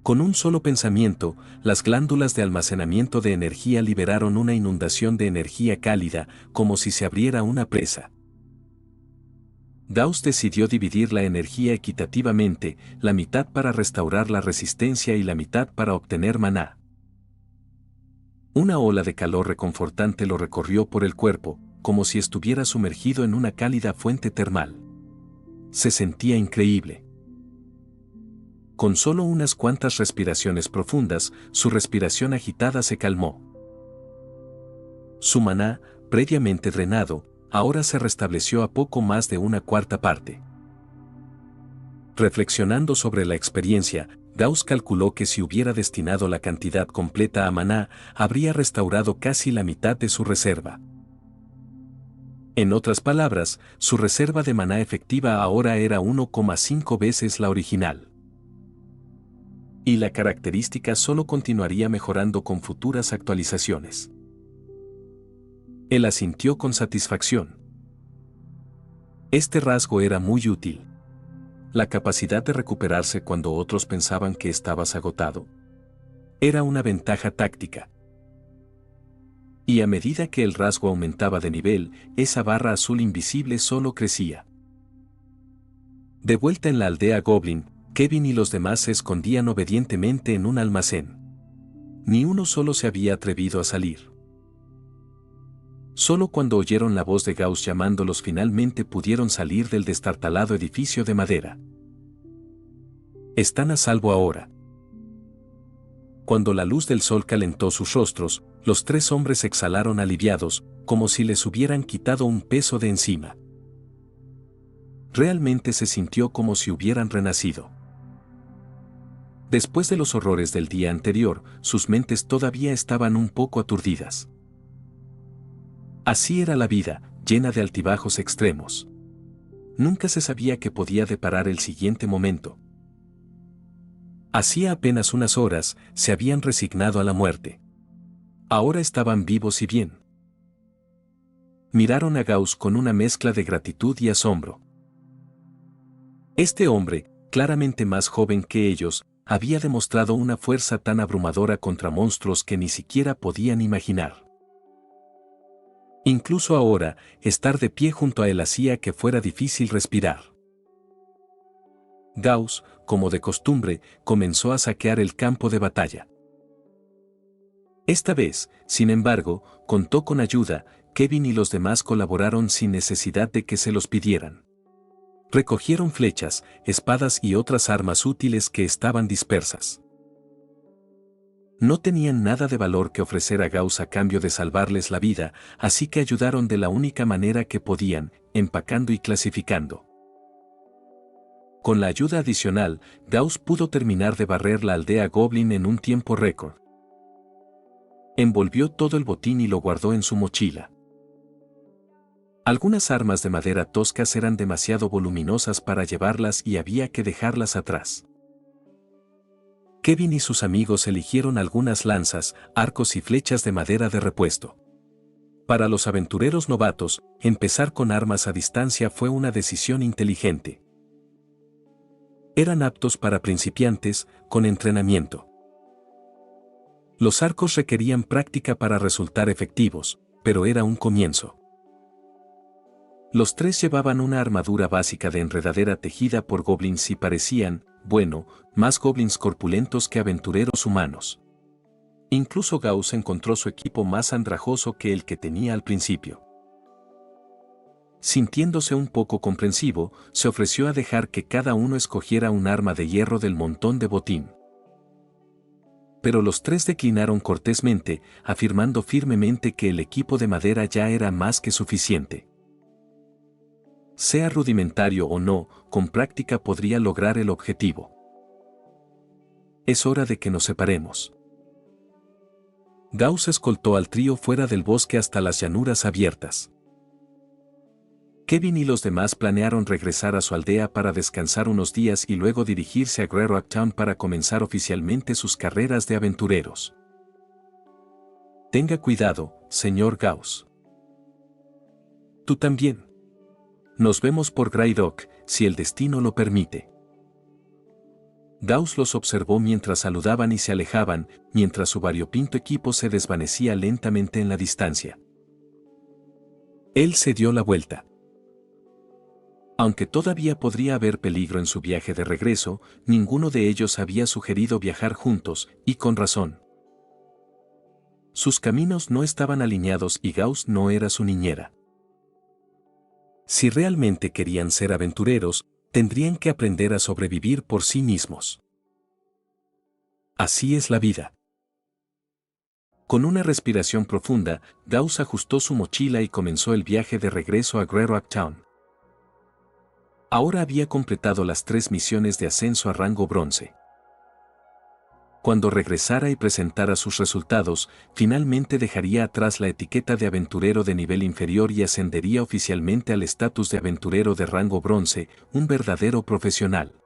Con un solo pensamiento, las glándulas de almacenamiento de energía liberaron una inundación de energía cálida, como si se abriera una presa. Gauss decidió dividir la energía equitativamente, la mitad para restaurar la resistencia y la mitad para obtener maná. Una ola de calor reconfortante lo recorrió por el cuerpo, como si estuviera sumergido en una cálida fuente termal. Se sentía increíble. Con solo unas cuantas respiraciones profundas, su respiración agitada se calmó. Su maná, previamente drenado, ahora se restableció a poco más de una cuarta parte. Reflexionando sobre la experiencia, Gauss calculó que si hubiera destinado la cantidad completa a maná, habría restaurado casi la mitad de su reserva. En otras palabras, su reserva de maná efectiva ahora era 1,5 veces la original. Y la característica solo continuaría mejorando con futuras actualizaciones. Él asintió con satisfacción. Este rasgo era muy útil. La capacidad de recuperarse cuando otros pensaban que estabas agotado. Era una ventaja táctica. Y a medida que el rasgo aumentaba de nivel, esa barra azul invisible solo crecía. De vuelta en la aldea Goblin, Kevin y los demás se escondían obedientemente en un almacén. Ni uno solo se había atrevido a salir. Solo cuando oyeron la voz de Gauss llamándolos finalmente pudieron salir del destartalado edificio de madera. Están a salvo ahora. Cuando la luz del sol calentó sus rostros, los tres hombres exhalaron aliviados, como si les hubieran quitado un peso de encima. Realmente se sintió como si hubieran renacido. Después de los horrores del día anterior, sus mentes todavía estaban un poco aturdidas. Así era la vida, llena de altibajos extremos. Nunca se sabía qué podía deparar el siguiente momento. Hacía apenas unas horas, se habían resignado a la muerte. Ahora estaban vivos y bien. Miraron a Gauss con una mezcla de gratitud y asombro. Este hombre, claramente más joven que ellos, había demostrado una fuerza tan abrumadora contra monstruos que ni siquiera podían imaginar. Incluso ahora, estar de pie junto a él hacía que fuera difícil respirar. Gauss, como de costumbre, comenzó a saquear el campo de batalla. Esta vez, sin embargo, contó con ayuda. Kevin y los demás colaboraron sin necesidad de que se los pidieran. Recogieron flechas, espadas y otras armas útiles que estaban dispersas. No tenían nada de valor que ofrecer a Gauss a cambio de salvarles la vida, así que ayudaron de la única manera que podían, empacando y clasificando. Con la ayuda adicional, Gauss pudo terminar de barrer la aldea Goblin en un tiempo récord. Envolvió todo el botín y lo guardó en su mochila. Algunas armas de madera toscas eran demasiado voluminosas para llevarlas y había que dejarlas atrás. Kevin y sus amigos eligieron algunas lanzas, arcos y flechas de madera de repuesto. Para los aventureros novatos, empezar con armas a distancia fue una decisión inteligente. Eran aptos para principiantes, con entrenamiento. Los arcos requerían práctica para resultar efectivos, pero era un comienzo. Los tres llevaban una armadura básica de enredadera tejida por goblins y parecían, bueno, más goblins corpulentos que aventureros humanos. Incluso Gauss encontró su equipo más andrajoso que el que tenía al principio. Sintiéndose un poco comprensivo, se ofreció a dejar que cada uno escogiera un arma de hierro del montón de botín. Pero los tres declinaron cortésmente, afirmando firmemente que el equipo de madera ya era más que suficiente. Sea rudimentario o no, con práctica podría lograr el objetivo. Es hora de que nos separemos. Gauss escoltó al trío fuera del bosque hasta las llanuras abiertas. Kevin y los demás planearon regresar a su aldea para descansar unos días y luego dirigirse a Grey Rock Town para comenzar oficialmente sus carreras de aventureros. Tenga cuidado, señor Gauss. Tú también. Nos vemos por Grey Rock, si el destino lo permite. Gauss los observó mientras saludaban y se alejaban, mientras su variopinto equipo se desvanecía lentamente en la distancia. Él se dio la vuelta. Aunque todavía podría haber peligro en su viaje de regreso, ninguno de ellos había sugerido viajar juntos, y con razón. Sus caminos no estaban alineados y Gauss no era su niñera. Si realmente querían ser aventureros, tendrían que aprender a sobrevivir por sí mismos. Así es la vida. Con una respiración profunda, Gauss ajustó su mochila y comenzó el viaje de regreso a Grey Rock Town. Ahora había completado las 3 misiones de ascenso a rango bronce. Cuando regresara y presentara sus resultados, finalmente dejaría atrás la etiqueta de aventurero de nivel inferior y ascendería oficialmente al estatus de aventurero de rango bronce, un verdadero profesional.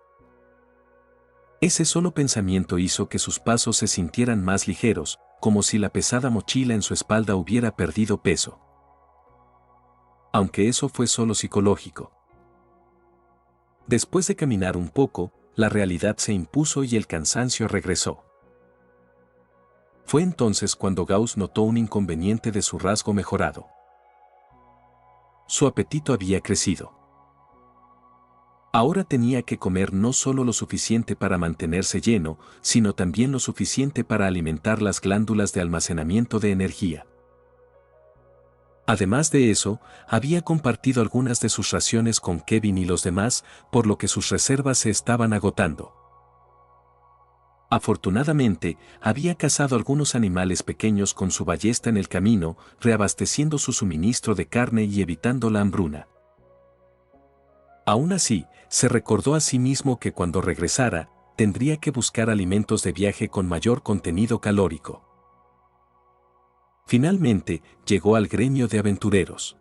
Ese solo pensamiento hizo que sus pasos se sintieran más ligeros, como si la pesada mochila en su espalda hubiera perdido peso. Aunque eso fue solo psicológico. Después de caminar un poco, la realidad se impuso y el cansancio regresó. Fue entonces cuando Gauss notó un inconveniente de su rasgo mejorado. Su apetito había crecido. Ahora tenía que comer no solo lo suficiente para mantenerse lleno, sino también lo suficiente para alimentar las glándulas de almacenamiento de energía. Además de eso, había compartido algunas de sus raciones con Kevin y los demás, por lo que sus reservas se estaban agotando. Afortunadamente, había cazado algunos animales pequeños con su ballesta en el camino, reabasteciendo su suministro de carne y evitando la hambruna. Aún así, se recordó a sí mismo que cuando regresara, tendría que buscar alimentos de viaje con mayor contenido calórico. Finalmente, llegó al gremio de aventureros.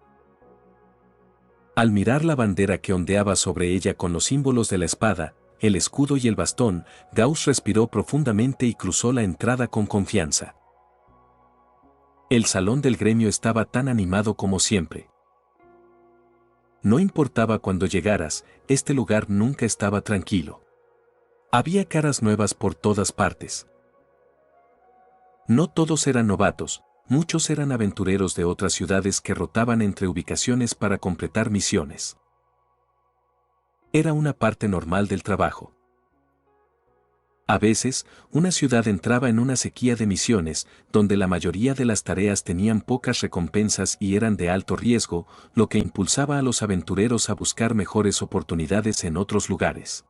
Al mirar la bandera que ondeaba sobre ella con los símbolos de la espada, el escudo y el bastón, Gauss respiró profundamente y cruzó la entrada con confianza. El salón del gremio estaba tan animado como siempre. No importaba cuando llegaras, este lugar nunca estaba tranquilo. Había caras nuevas por todas partes. No todos eran novatos, muchos eran aventureros de otras ciudades que rotaban entre ubicaciones para completar misiones. Era una parte normal del trabajo. A veces, una ciudad entraba en una sequía de misiones, donde la mayoría de las tareas tenían pocas recompensas y eran de alto riesgo, lo que impulsaba a los aventureros a buscar mejores oportunidades en otros lugares.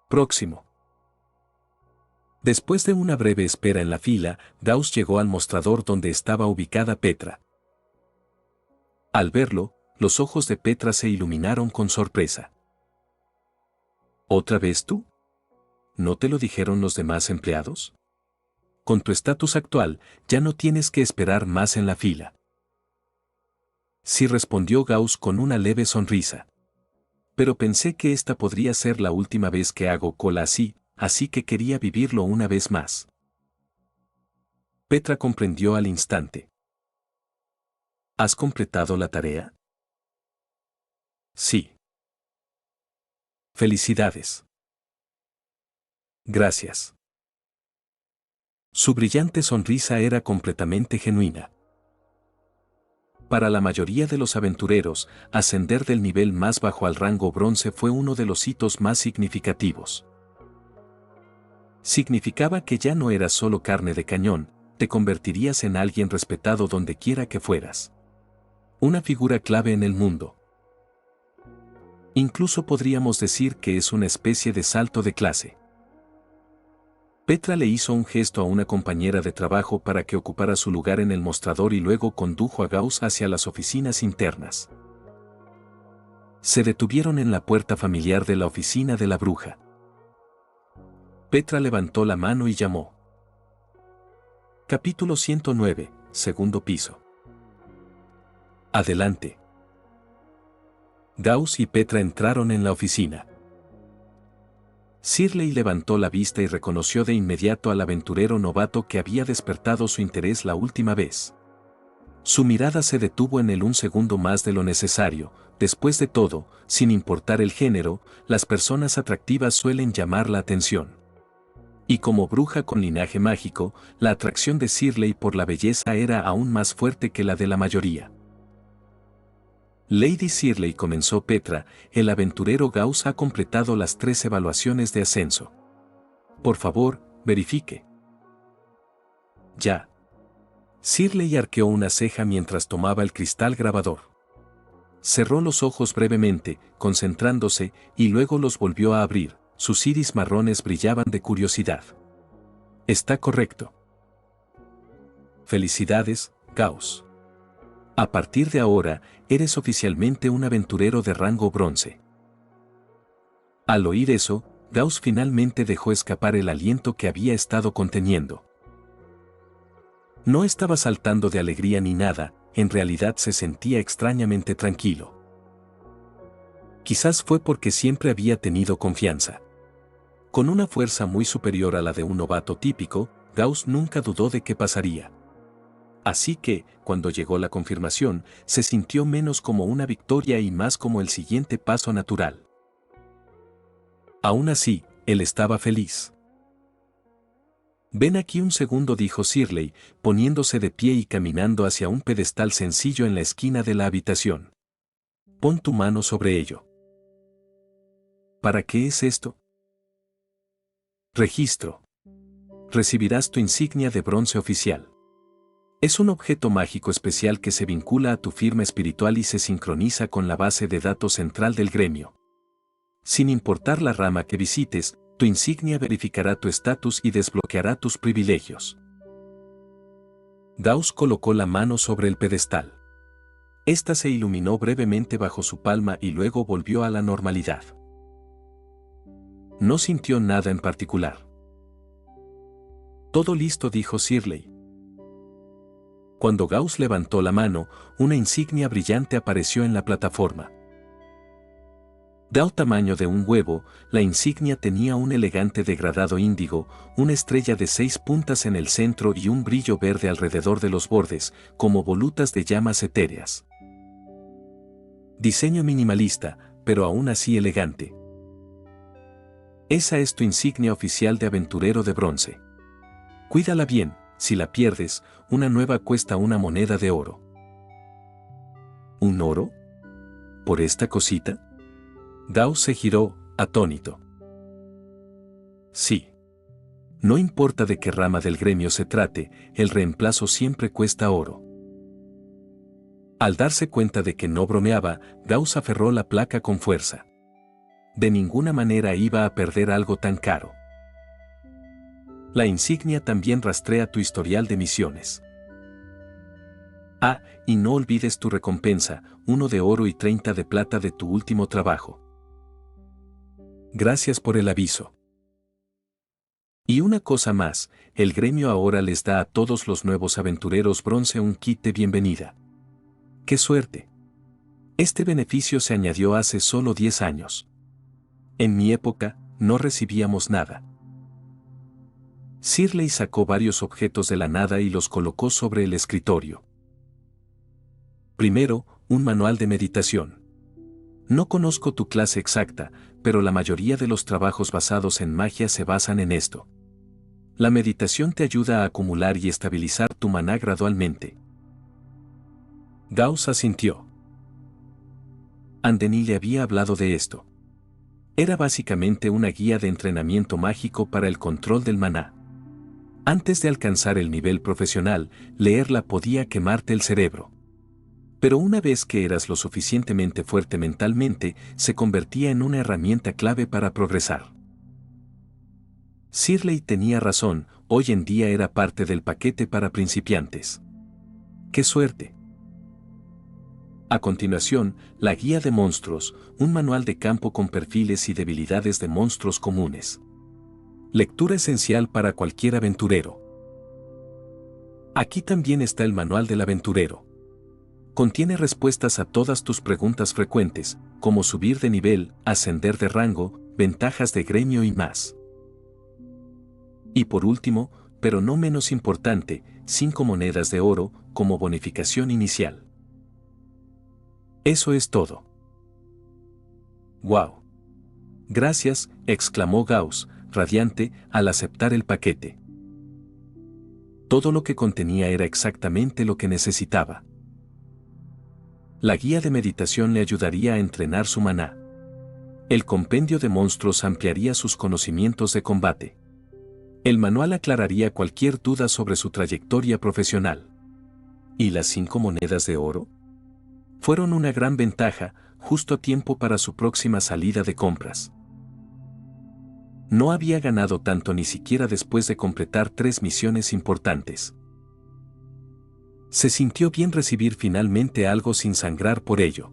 Próximo. Después de una breve espera en la fila, Gauss llegó al mostrador donde estaba ubicada Petra. Al verlo, los ojos de Petra se iluminaron con sorpresa. ¿Otra vez tú? ¿No te lo dijeron los demás empleados? Con tu estatus actual, ya no tienes que esperar más en la fila. Sí, respondió Gauss con una leve sonrisa. Pero pensé que esta podría ser la última vez que hago cola así que quería vivirlo una vez más. Petra comprendió al instante. ¿Has completado la tarea? Sí. Felicidades. Gracias. Su brillante sonrisa era completamente genuina. Para la mayoría de los aventureros, ascender del nivel más bajo al rango bronce fue uno de los hitos más significativos. Significaba que ya no eras solo carne de cañón, te convertirías en alguien respetado donde quiera que fueras. Una figura clave en el mundo. Incluso podríamos decir que es una especie de salto de clase. Petra le hizo un gesto a una compañera de trabajo para que ocupara su lugar en el mostrador y luego condujo a Gauss hacia las oficinas internas. Se detuvieron en la puerta familiar de la oficina de la bruja. Petra levantó la mano y llamó. Capítulo 109, segundo piso. Adelante. Gauss y Petra entraron en la oficina. Shirley levantó la vista y reconoció de inmediato al aventurero novato que había despertado su interés la última vez. Su mirada se detuvo en él un segundo más de lo necesario. Después de todo, sin importar el género, las personas atractivas suelen llamar la atención. Y como bruja con linaje mágico, la atracción de Shirley por la belleza era aún más fuerte que la de la mayoría. Lady Shirley, comenzó Petra, el aventurero Gauss ha completado las 3 evaluaciones de ascenso. Por favor, verifique. Ya. Shirley arqueó una ceja mientras tomaba el cristal grabador. Cerró los ojos brevemente, concentrándose, y luego los volvió a abrir. Sus iris marrones brillaban de curiosidad. Está correcto. Felicidades, Gauss. A partir de ahora, eres oficialmente un aventurero de rango bronce. Al oír eso, Gauss finalmente dejó escapar el aliento que había estado conteniendo. No estaba saltando de alegría ni nada, en realidad se sentía extrañamente tranquilo. Quizás fue porque siempre había tenido confianza. Con una fuerza muy superior a la de un novato típico, Gauss nunca dudó de qué pasaría. Así que, cuando llegó la confirmación, se sintió menos como una victoria y más como el siguiente paso natural. Aún así, él estaba feliz. Ven aquí un segundo, dijo Shirley, poniéndose de pie y caminando hacia un pedestal sencillo en la esquina de la habitación. Pon tu mano sobre ello. ¿Para qué es esto? Registro. Recibirás tu insignia de bronce oficial. Es un objeto mágico especial que se vincula a tu firma espiritual y se sincroniza con la base de datos central del gremio. Sin importar la rama que visites, tu insignia verificará tu estatus y desbloqueará tus privilegios. Gauss colocó la mano sobre el pedestal. Esta se iluminó brevemente bajo su palma y luego volvió a la normalidad. No sintió nada en particular. Todo listo, dijo Shirley. Cuando Gauss levantó la mano, una insignia brillante apareció en la plataforma. Del tamaño de un huevo, la insignia tenía un elegante degradado índigo, una estrella de 6 puntas en el centro y un brillo verde alrededor de los bordes, como volutas de llamas etéreas. Diseño minimalista, pero aún así elegante. Esa es tu insignia oficial de aventurero de bronce. Cuídala bien, si la pierdes, una nueva cuesta una moneda de oro. ¿Un oro? ¿Por esta cosita? Gauss se giró, atónito. Sí. No importa de qué rama del gremio se trate, el reemplazo siempre cuesta oro. Al darse cuenta de que no bromeaba, Gauss aferró la placa con fuerza. De ninguna manera iba a perder algo tan caro. La insignia también rastrea tu historial de misiones. Ah, y no olvides tu recompensa, 1 de oro y 30 de plata de tu último trabajo. Gracias por el aviso. Y una cosa más, el gremio ahora les da a todos los nuevos aventureros bronce un kit de bienvenida. ¡Qué suerte! Este beneficio se añadió hace solo 10 años. En mi época, no recibíamos nada. Shirley sacó varios objetos de la nada y los colocó sobre el escritorio. Primero, un manual de meditación. No conozco tu clase exacta, pero la mayoría de los trabajos basados en magia se basan en esto. La meditación te ayuda a acumular y estabilizar tu maná gradualmente. Gauss asintió. Andení le había hablado de esto. Era básicamente una guía de entrenamiento mágico para el control del maná. Antes de alcanzar el nivel profesional, leerla podía quemarte el cerebro. Pero una vez que eras lo suficientemente fuerte mentalmente, se convertía en una herramienta clave para progresar. Shirley tenía razón, hoy en día era parte del paquete para principiantes. ¡Qué suerte! A continuación, la guía de monstruos, un manual de campo con perfiles y debilidades de monstruos comunes. Lectura esencial para cualquier aventurero. Aquí también está el manual del aventurero. Contiene respuestas a todas tus preguntas frecuentes, como subir de nivel, ascender de rango, ventajas de gremio y más. Y por último, pero no menos importante, 5 monedas de oro como bonificación inicial. Eso es todo. ¡Wow! Gracias, exclamó Gauss, radiante, al aceptar el paquete. Todo lo que contenía era exactamente lo que necesitaba. La guía de meditación le ayudaría a entrenar su maná. El compendio de monstruos ampliaría sus conocimientos de combate. El manual aclararía cualquier duda sobre su trayectoria profesional. ¿Y las 5 monedas de oro? Fueron una gran ventaja, justo a tiempo para su próxima salida de compras. No había ganado tanto ni siquiera después de completar 3 misiones importantes. Se sintió bien recibir finalmente algo sin sangrar por ello.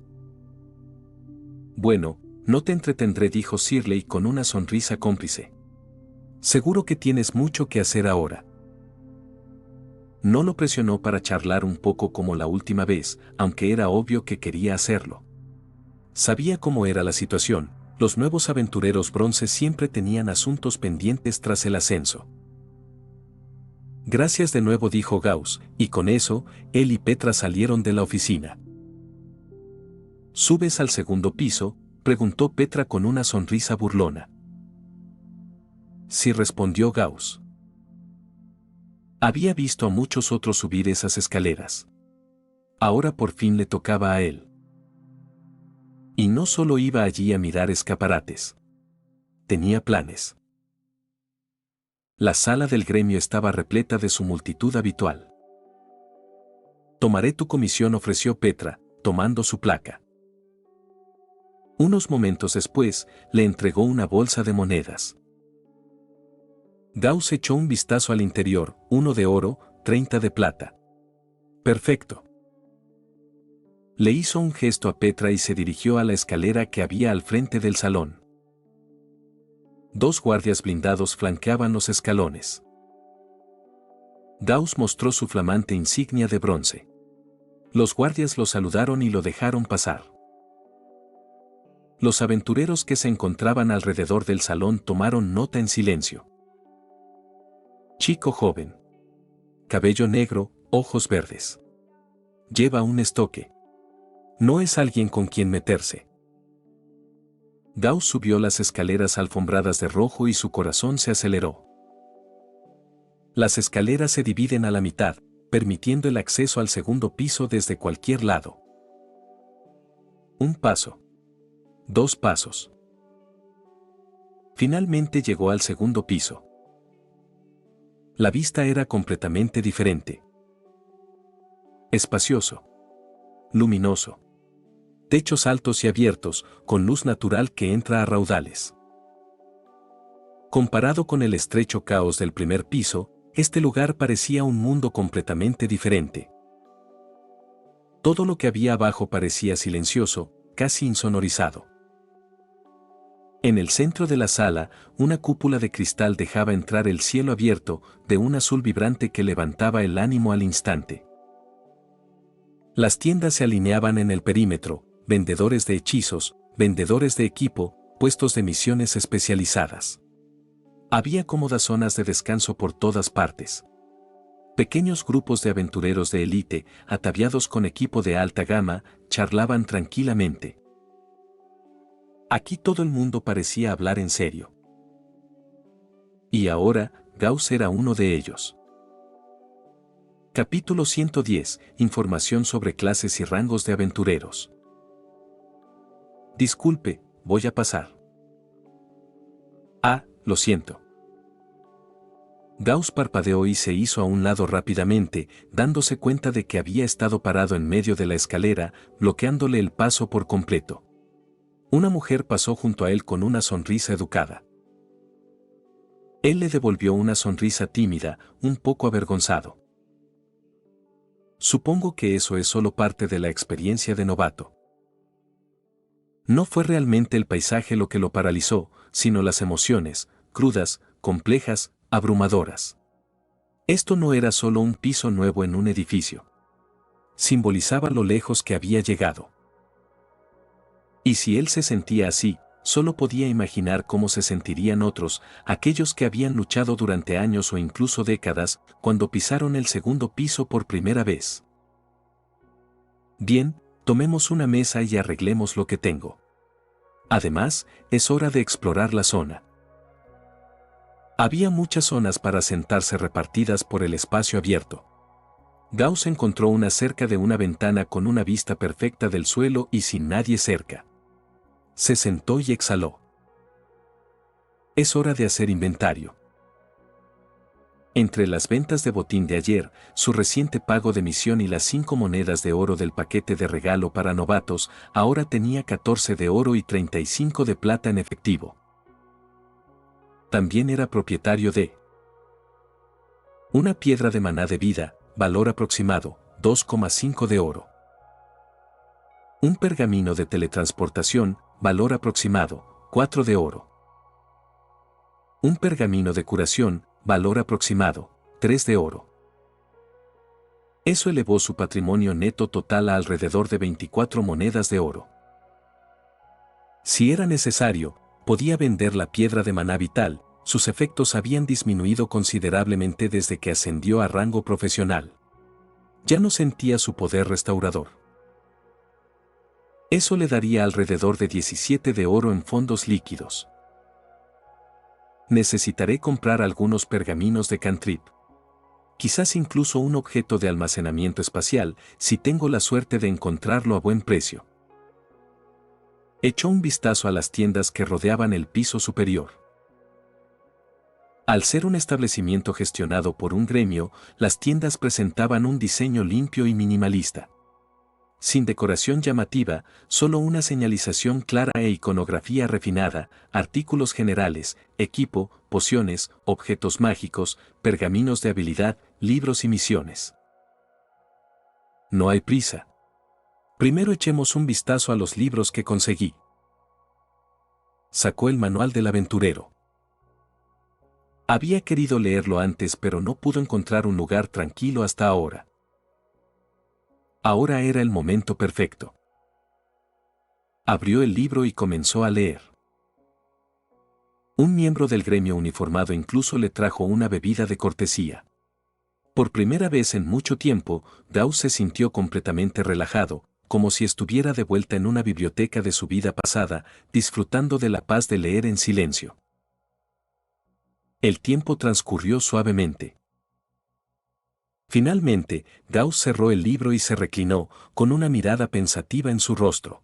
Bueno, no te entretendré, dijo Shirley con una sonrisa cómplice. Seguro que tienes mucho que hacer ahora. No lo presionó para charlar un poco como la última vez, aunque era obvio que quería hacerlo. Sabía cómo era la situación. Los nuevos aventureros bronce siempre tenían asuntos pendientes tras el ascenso. Gracias de nuevo, dijo Gauss, y con eso, él y Petra salieron de la oficina. ¿Subes al segundo piso?, preguntó Petra con una sonrisa burlona. Sí, respondió Gauss. Había visto a muchos otros subir esas escaleras. Ahora por fin le tocaba a él. Y no solo iba allí a mirar escaparates. Tenía planes. La sala del gremio estaba repleta de su multitud habitual. Tomaré tu comisión, ofreció Petra, tomando su placa. Unos momentos después, le entregó una bolsa de monedas. Gauss echó un vistazo al interior, 1 de oro, 30 de plata. Perfecto. Le hizo un gesto a Petra y se dirigió a la escalera que había al frente del salón. 2 guardias blindados flanqueaban los escalones. Gauss mostró su flamante insignia de bronce. Los guardias lo saludaron y lo dejaron pasar. Los aventureros que se encontraban alrededor del salón tomaron nota en silencio. Chico joven. Cabello negro, ojos verdes. Lleva un estoque. No es alguien con quien meterse. Gauss subió las escaleras alfombradas de rojo y su corazón se aceleró. Las escaleras se dividen a la mitad, permitiendo el acceso al segundo piso desde cualquier lado. 1 paso. 2 pasos. Finalmente llegó al segundo piso. La vista era completamente diferente. Espacioso. Luminoso. Techos altos y abiertos, con luz natural que entra a raudales. Comparado con el estrecho caos del primer piso, este lugar parecía un mundo completamente diferente. Todo lo que había abajo parecía silencioso, casi insonorizado. En el centro de la sala, una cúpula de cristal dejaba entrar el cielo abierto, de un azul vibrante que levantaba el ánimo al instante. Las tiendas se alineaban en el perímetro, vendedores de hechizos, vendedores de equipo, puestos de misiones especializadas. Había cómodas zonas de descanso por todas partes. Pequeños grupos de aventureros de élite, ataviados con equipo de alta gama, charlaban tranquilamente. Aquí todo el mundo parecía hablar en serio. Y ahora, Gauss era uno de ellos. Capítulo 110. Información sobre clases y rangos de aventureros. Disculpe, voy a pasar. Ah, lo siento. Gauss parpadeó y se hizo a un lado rápidamente, dándose cuenta de que había estado parado en medio de la escalera, bloqueándole el paso por completo. Una mujer pasó junto a él con una sonrisa educada. Él le devolvió una sonrisa tímida, un poco avergonzado. Supongo que eso es solo parte de la experiencia de novato. No fue realmente el paisaje lo que lo paralizó, sino las emociones, crudas, complejas, abrumadoras. Esto no era solo un piso nuevo en un edificio. Simbolizaba lo lejos que había llegado. Y si él se sentía así, solo podía imaginar cómo se sentirían otros, aquellos que habían luchado durante años o incluso décadas, cuando pisaron el segundo piso por primera vez. Bien, tomemos una mesa y arreglemos lo que tengo. Además, es hora de explorar la zona. Había muchas zonas para sentarse repartidas por el espacio abierto. Gauss encontró una cerca de una ventana con una vista perfecta del suelo y sin nadie cerca. Se sentó y exhaló. Es hora de hacer inventario. Entre las ventas de botín de ayer, su reciente pago de misión y las 5 monedas de oro del paquete de regalo para novatos, ahora tenía 14 de oro y 35 de plata en efectivo. También era propietario de una piedra de maná de vida, valor aproximado, 2,5 de oro. Un pergamino de teletransportación, valor aproximado, 4 de oro. Un pergamino de curación, valor aproximado, 3 de oro. Eso elevó su patrimonio neto total a alrededor de 24 monedas de oro. Si era necesario, podía vender la piedra de maná vital, sus efectos habían disminuido considerablemente desde que ascendió a rango profesional. Ya no sentía su poder restaurador. Eso le daría alrededor de 17 de oro en fondos líquidos. Necesitaré comprar algunos pergaminos de cantrip. Quizás incluso un objeto de almacenamiento espacial, si tengo la suerte de encontrarlo a buen precio. Echó un vistazo a las tiendas que rodeaban el piso superior. Al ser un establecimiento gestionado por un gremio, las tiendas presentaban un diseño limpio y minimalista. Sin decoración llamativa, solo una señalización clara e iconografía refinada, artículos generales, equipo, pociones, objetos mágicos, pergaminos de habilidad, libros y misiones. No hay prisa. Primero echemos un vistazo a los libros que conseguí. Sacó el manual del aventurero. Había querido leerlo antes pero no pudo encontrar un lugar tranquilo hasta ahora. Ahora era el momento perfecto. Abrió el libro y comenzó a leer. Un miembro del gremio uniformado incluso le trajo una bebida de cortesía. Por primera vez en mucho tiempo, Gauss se sintió completamente relajado, como si estuviera de vuelta en una biblioteca de su vida pasada, disfrutando de la paz de leer en silencio. El tiempo transcurrió suavemente. Finalmente, Gauss cerró el libro y se reclinó, con una mirada pensativa en su rostro.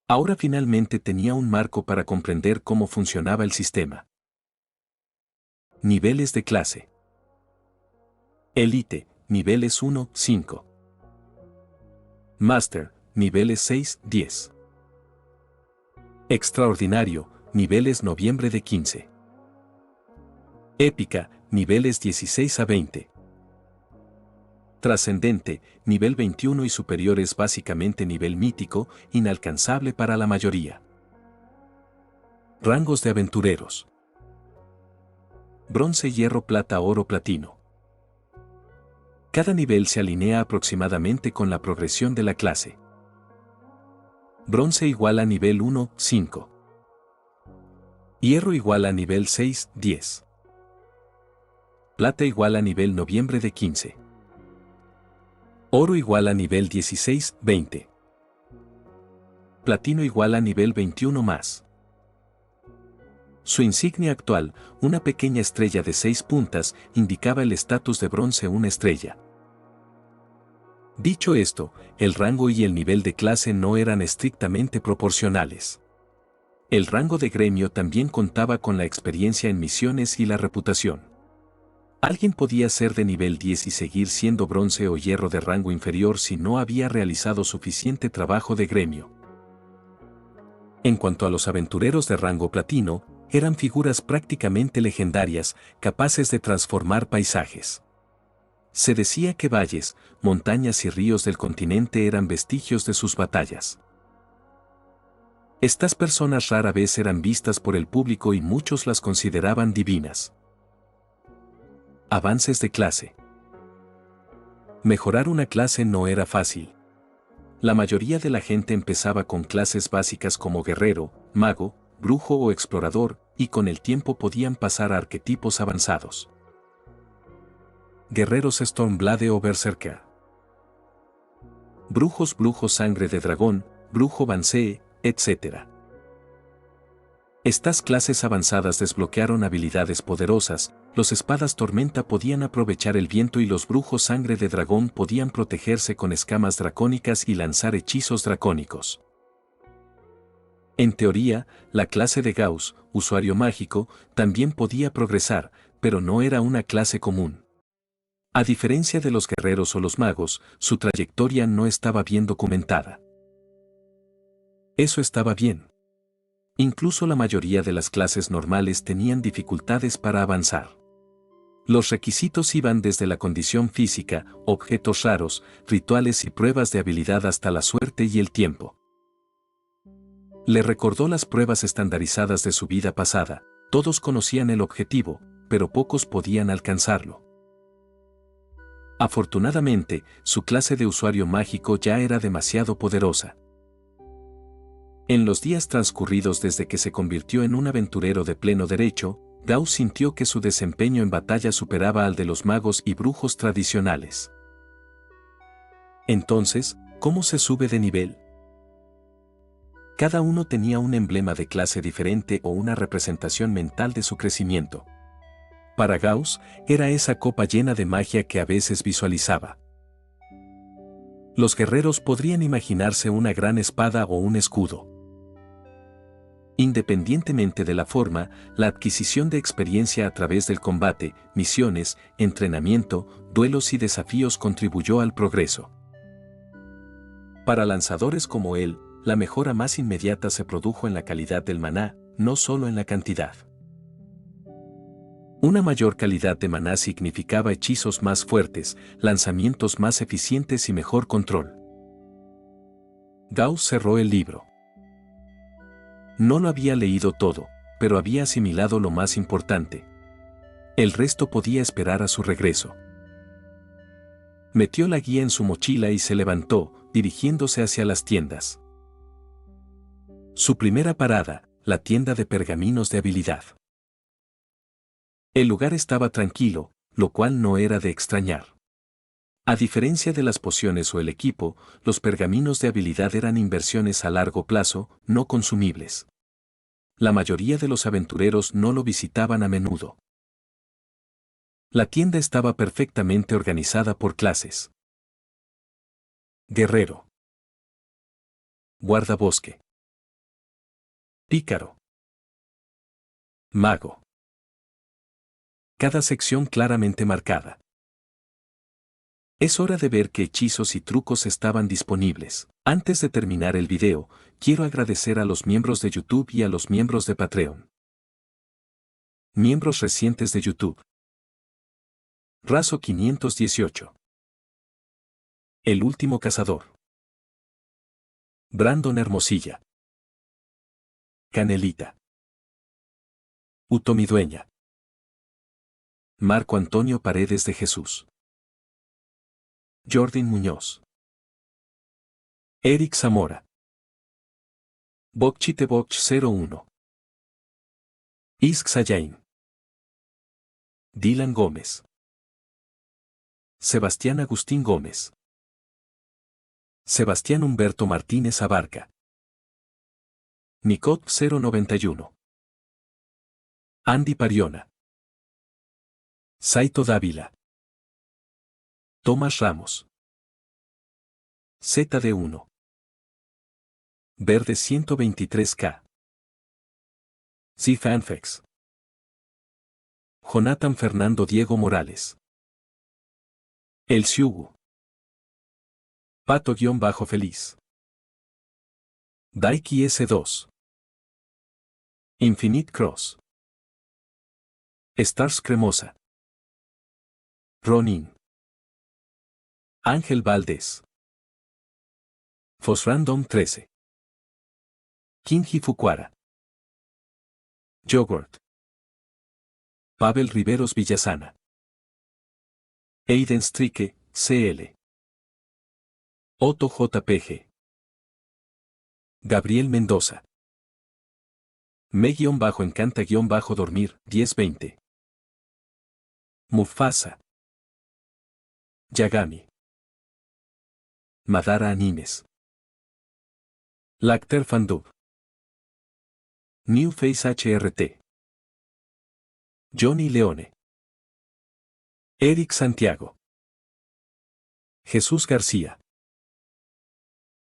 Ahora finalmente tenía un marco para comprender cómo funcionaba el sistema. Niveles de clase. Elite, niveles 1, 5. Master, niveles 6, 10. Extraordinario, niveles noviembre de 15. Épica, niveles 16 a 20. Trascendente, nivel 21 y superiores básicamente nivel mítico, inalcanzable para la mayoría. Rangos de aventureros. Bronce, hierro, plata, oro, platino. Cada nivel se alinea aproximadamente con la progresión de la clase. Bronce igual a nivel 1, 5. Hierro igual a nivel 6, 10. Plata igual a nivel noviembre de 15. Oro igual a nivel 16, 20. Platino igual a nivel 21 más. Su insignia actual, una pequeña estrella de 6 puntas, indicaba el estatus de bronce, una estrella. Dicho esto, el rango y el nivel de clase no eran estrictamente proporcionales. El rango de gremio también contaba con la experiencia en misiones y la reputación. Alguien podía ser de nivel 10 y seguir siendo bronce o hierro de rango inferior si no había realizado suficiente trabajo de gremio. En cuanto a los aventureros de rango platino, eran figuras prácticamente legendarias, capaces de transformar paisajes. Se decía que valles, montañas y ríos del continente eran vestigios de sus batallas. Estas personas rara vez eran vistas por el público y muchos las consideraban divinas. Avances de clase. Mejorar una clase no era fácil. La mayoría de la gente empezaba con clases básicas como guerrero, mago, brujo o explorador, y con el tiempo podían pasar a arquetipos avanzados. Guerreros Stormblade o Berserker. Brujos sangre de dragón, brujo Bansee, etc. Estas clases avanzadas desbloquearon habilidades poderosas, los espadas tormenta podían aprovechar el viento y los brujos sangre de dragón podían protegerse con escamas dracónicas y lanzar hechizos dracónicos. En teoría, la clase de Gauss, usuario mágico, también podía progresar, pero no era una clase común. A diferencia de los guerreros o los magos, su trayectoria no estaba bien documentada. Eso estaba bien. Incluso la mayoría de las clases normales tenían dificultades para avanzar. Los requisitos iban desde la condición física, objetos raros, rituales y pruebas de habilidad hasta la suerte y el tiempo. Le recordó las pruebas estandarizadas de su vida pasada. Todos conocían el objetivo, pero pocos podían alcanzarlo. Afortunadamente, su clase de usuario mágico ya era demasiado poderosa. En los días transcurridos desde que se convirtió en un aventurero de pleno derecho, Gauss sintió que su desempeño en batalla superaba al de los magos y brujos tradicionales. Entonces, ¿cómo se sube de nivel? Cada uno tenía un emblema de clase diferente o una representación mental de su crecimiento. Para Gauss, era esa copa llena de magia que a veces visualizaba. Los guerreros podrían imaginarse una gran espada o un escudo. Independientemente de la forma, la adquisición de experiencia a través del combate, misiones, entrenamiento, duelos y desafíos contribuyó al progreso. Para lanzadores como él, la mejora más inmediata se produjo en la calidad del maná, no solo en la cantidad. Una mayor calidad de maná significaba hechizos más fuertes, lanzamientos más eficientes y mejor control. Gauss cerró el libro. No lo había leído todo, pero había asimilado lo más importante. El resto podía esperar a su regreso. Metió la guía en su mochila y se levantó, dirigiéndose hacia las tiendas. Su primera parada, la tienda de pergaminos de habilidad. El lugar estaba tranquilo, lo cual no era de extrañar. A diferencia de las pociones o el equipo, los pergaminos de habilidad eran inversiones a largo plazo, no consumibles. La mayoría de los aventureros no lo visitaban a menudo. La tienda estaba perfectamente organizada por clases. Guerrero. Guardabosque. Pícaro. Mago. Cada sección claramente marcada. Es hora de ver qué hechizos y trucos estaban disponibles. Antes de terminar el video, quiero agradecer a los miembros de YouTube y a los miembros de Patreon. Miembros recientes de YouTube. Razo 518. El último cazador. Brandon Hermosilla. Canelita. Utomidueña. Marco Antonio Paredes de Jesús. Jordan Muñoz. Eric Zamora. Bokchiteboch 01. Isk Sayain. Dylan Gómez. Sebastián Agustín Gómez. Sebastián Humberto Martínez Abarca. Nicot 091. Andy Pariona. Saito Dávila. Tomás Ramos. ZD1. Verde 123K. Fanfex. Jonathan Fernando Diego Morales. El Siugu. Pato-Feliz. Daiki S2. Infinite Cross. Stars Cremosa. Ronin. Ángel Valdés. Fosrandom 13. Kinji Fukuara. Yogurt. Pavel Riveros Villasana. Aiden Strike, CL. Otto JPG. Gabriel Mendoza. Me-encanta-dormir, 1020. Mufasa. Yagami. Madara Animes. Lacter Fandub. New Face HRT. Johnny Leone. Eric Santiago. Jesús García.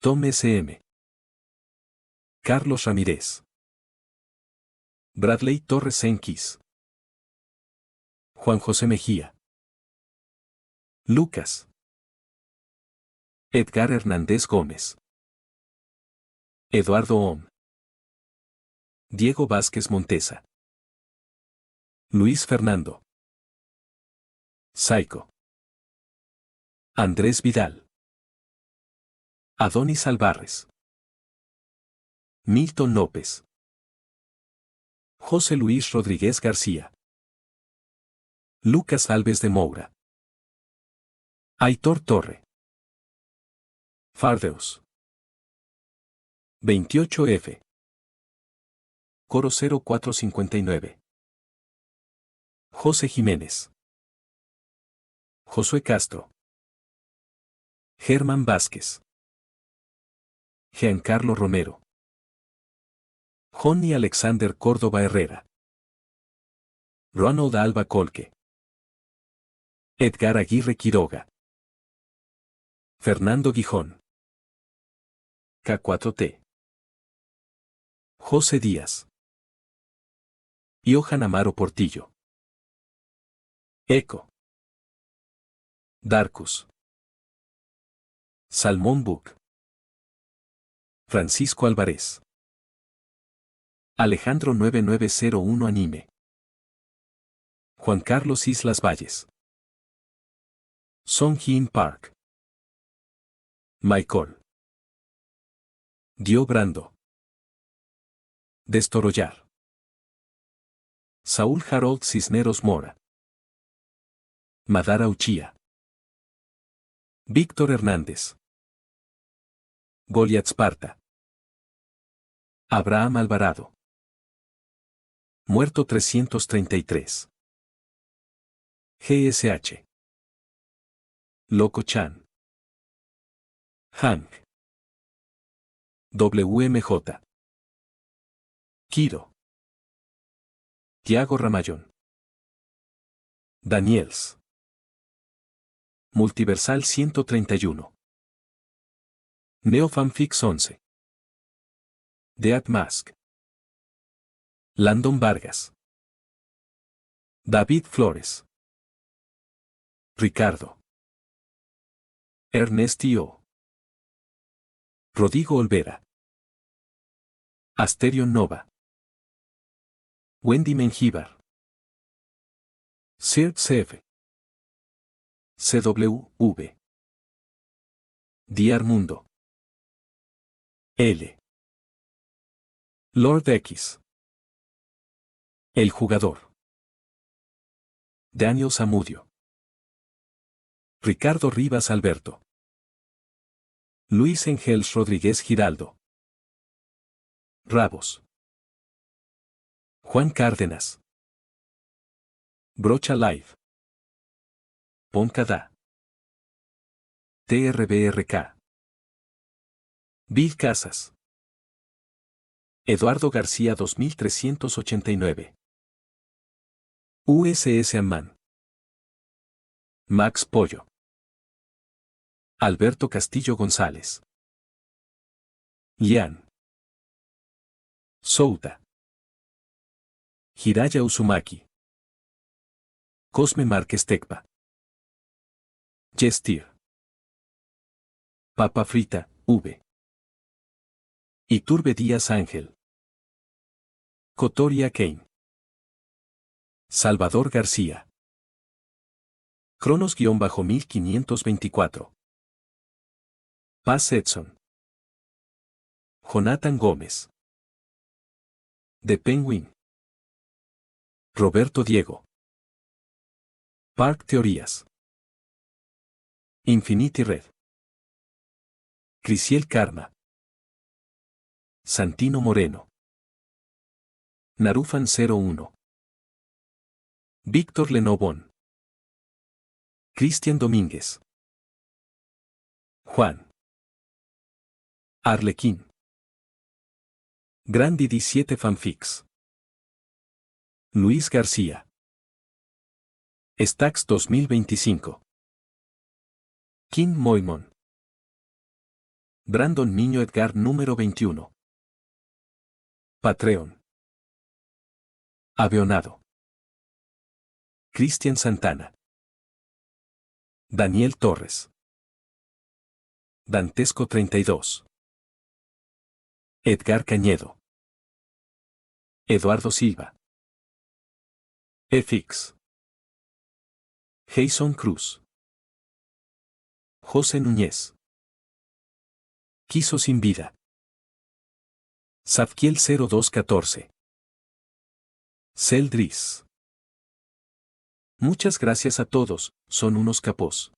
Tom SM. Carlos Ramírez. Bradley Torres Enquis. Juan José Mejía. Lucas. Edgar Hernández Gómez. Eduardo Om. Diego Vázquez Montesa. Luis Fernando. Saico. Andrés Vidal. Adonis Alvarez. Milton López. José Luis Rodríguez García. Lucas Alves de Moura. Aitor Torre. Fardeus. 28F. Coro 0459. José Jiménez. Josué Castro. Germán Vázquez. Giancarlo Romero. Johnny Alexander Córdoba Herrera. Ronald Alba Colque. Edgar Aguirre Quiroga. Fernando Gijón. K4T. José Díaz. Johan Amaro Portillo. Eco. Darkus. Salmón Book. Francisco Álvarez. Alejandro 9901 Anime. Juan Carlos Islas Valles. Song Hyun Park. Michael. Dio Brando. Destorollar. Saúl Harold Cisneros Mora. Madara Uchía. Víctor Hernández. Goliath Sparta. Abraham Alvarado. Muerto 333. GSH. Loco Chan. Hank. WMJ. Kiro. Tiago Ramayón. Daniels. Multiversal 131. Neofanfix 11. Dead Mask. Landon Vargas. David Flores. Ricardo. Ernestio. Rodrigo Olvera. Asterion Nova. Wendy Mengíbar. Sir CF. CWV. Diar Mundo. L. Lord X. El jugador. Daniel Zamudio. Ricardo Rivas Alberto. Luis Engels Rodríguez Giraldo. Rabos. Juan Cárdenas. Brocha Live. Poncada. TRBRK. Bill Casas. Eduardo García 2389. USS Amman. Max Pollo. Alberto Castillo González. Lian. Souta. Hiraya Uzumaki. Cosme Márquez Tecpa. Jestir. Papa Frita, V. Iturbe Díaz Ángel. Cotoria Kane. Salvador García. Cronos-1524. Paz Edson. Jonathan Gómez. The Penguin. Roberto Diego. Park Teorías. Infinity Red. Crisiel Karma. Santino Moreno. Narufan 01. Víctor Lenovón. Cristian Domínguez. Juan. Arlequín. Grandi 17 Fanfics. Luis García. Stax 2025. Kim Moimon. Brandon Niño Edgar número 21. Patreon. Aveonado. Cristian Santana. Daniel Torres. Dantesco 32. Edgar Cañedo. Eduardo Silva. FX. Jason Cruz. José Núñez. Quiso sin vida. Zafkiel 0214. Celdris. Muchas gracias a todos, son unos capos.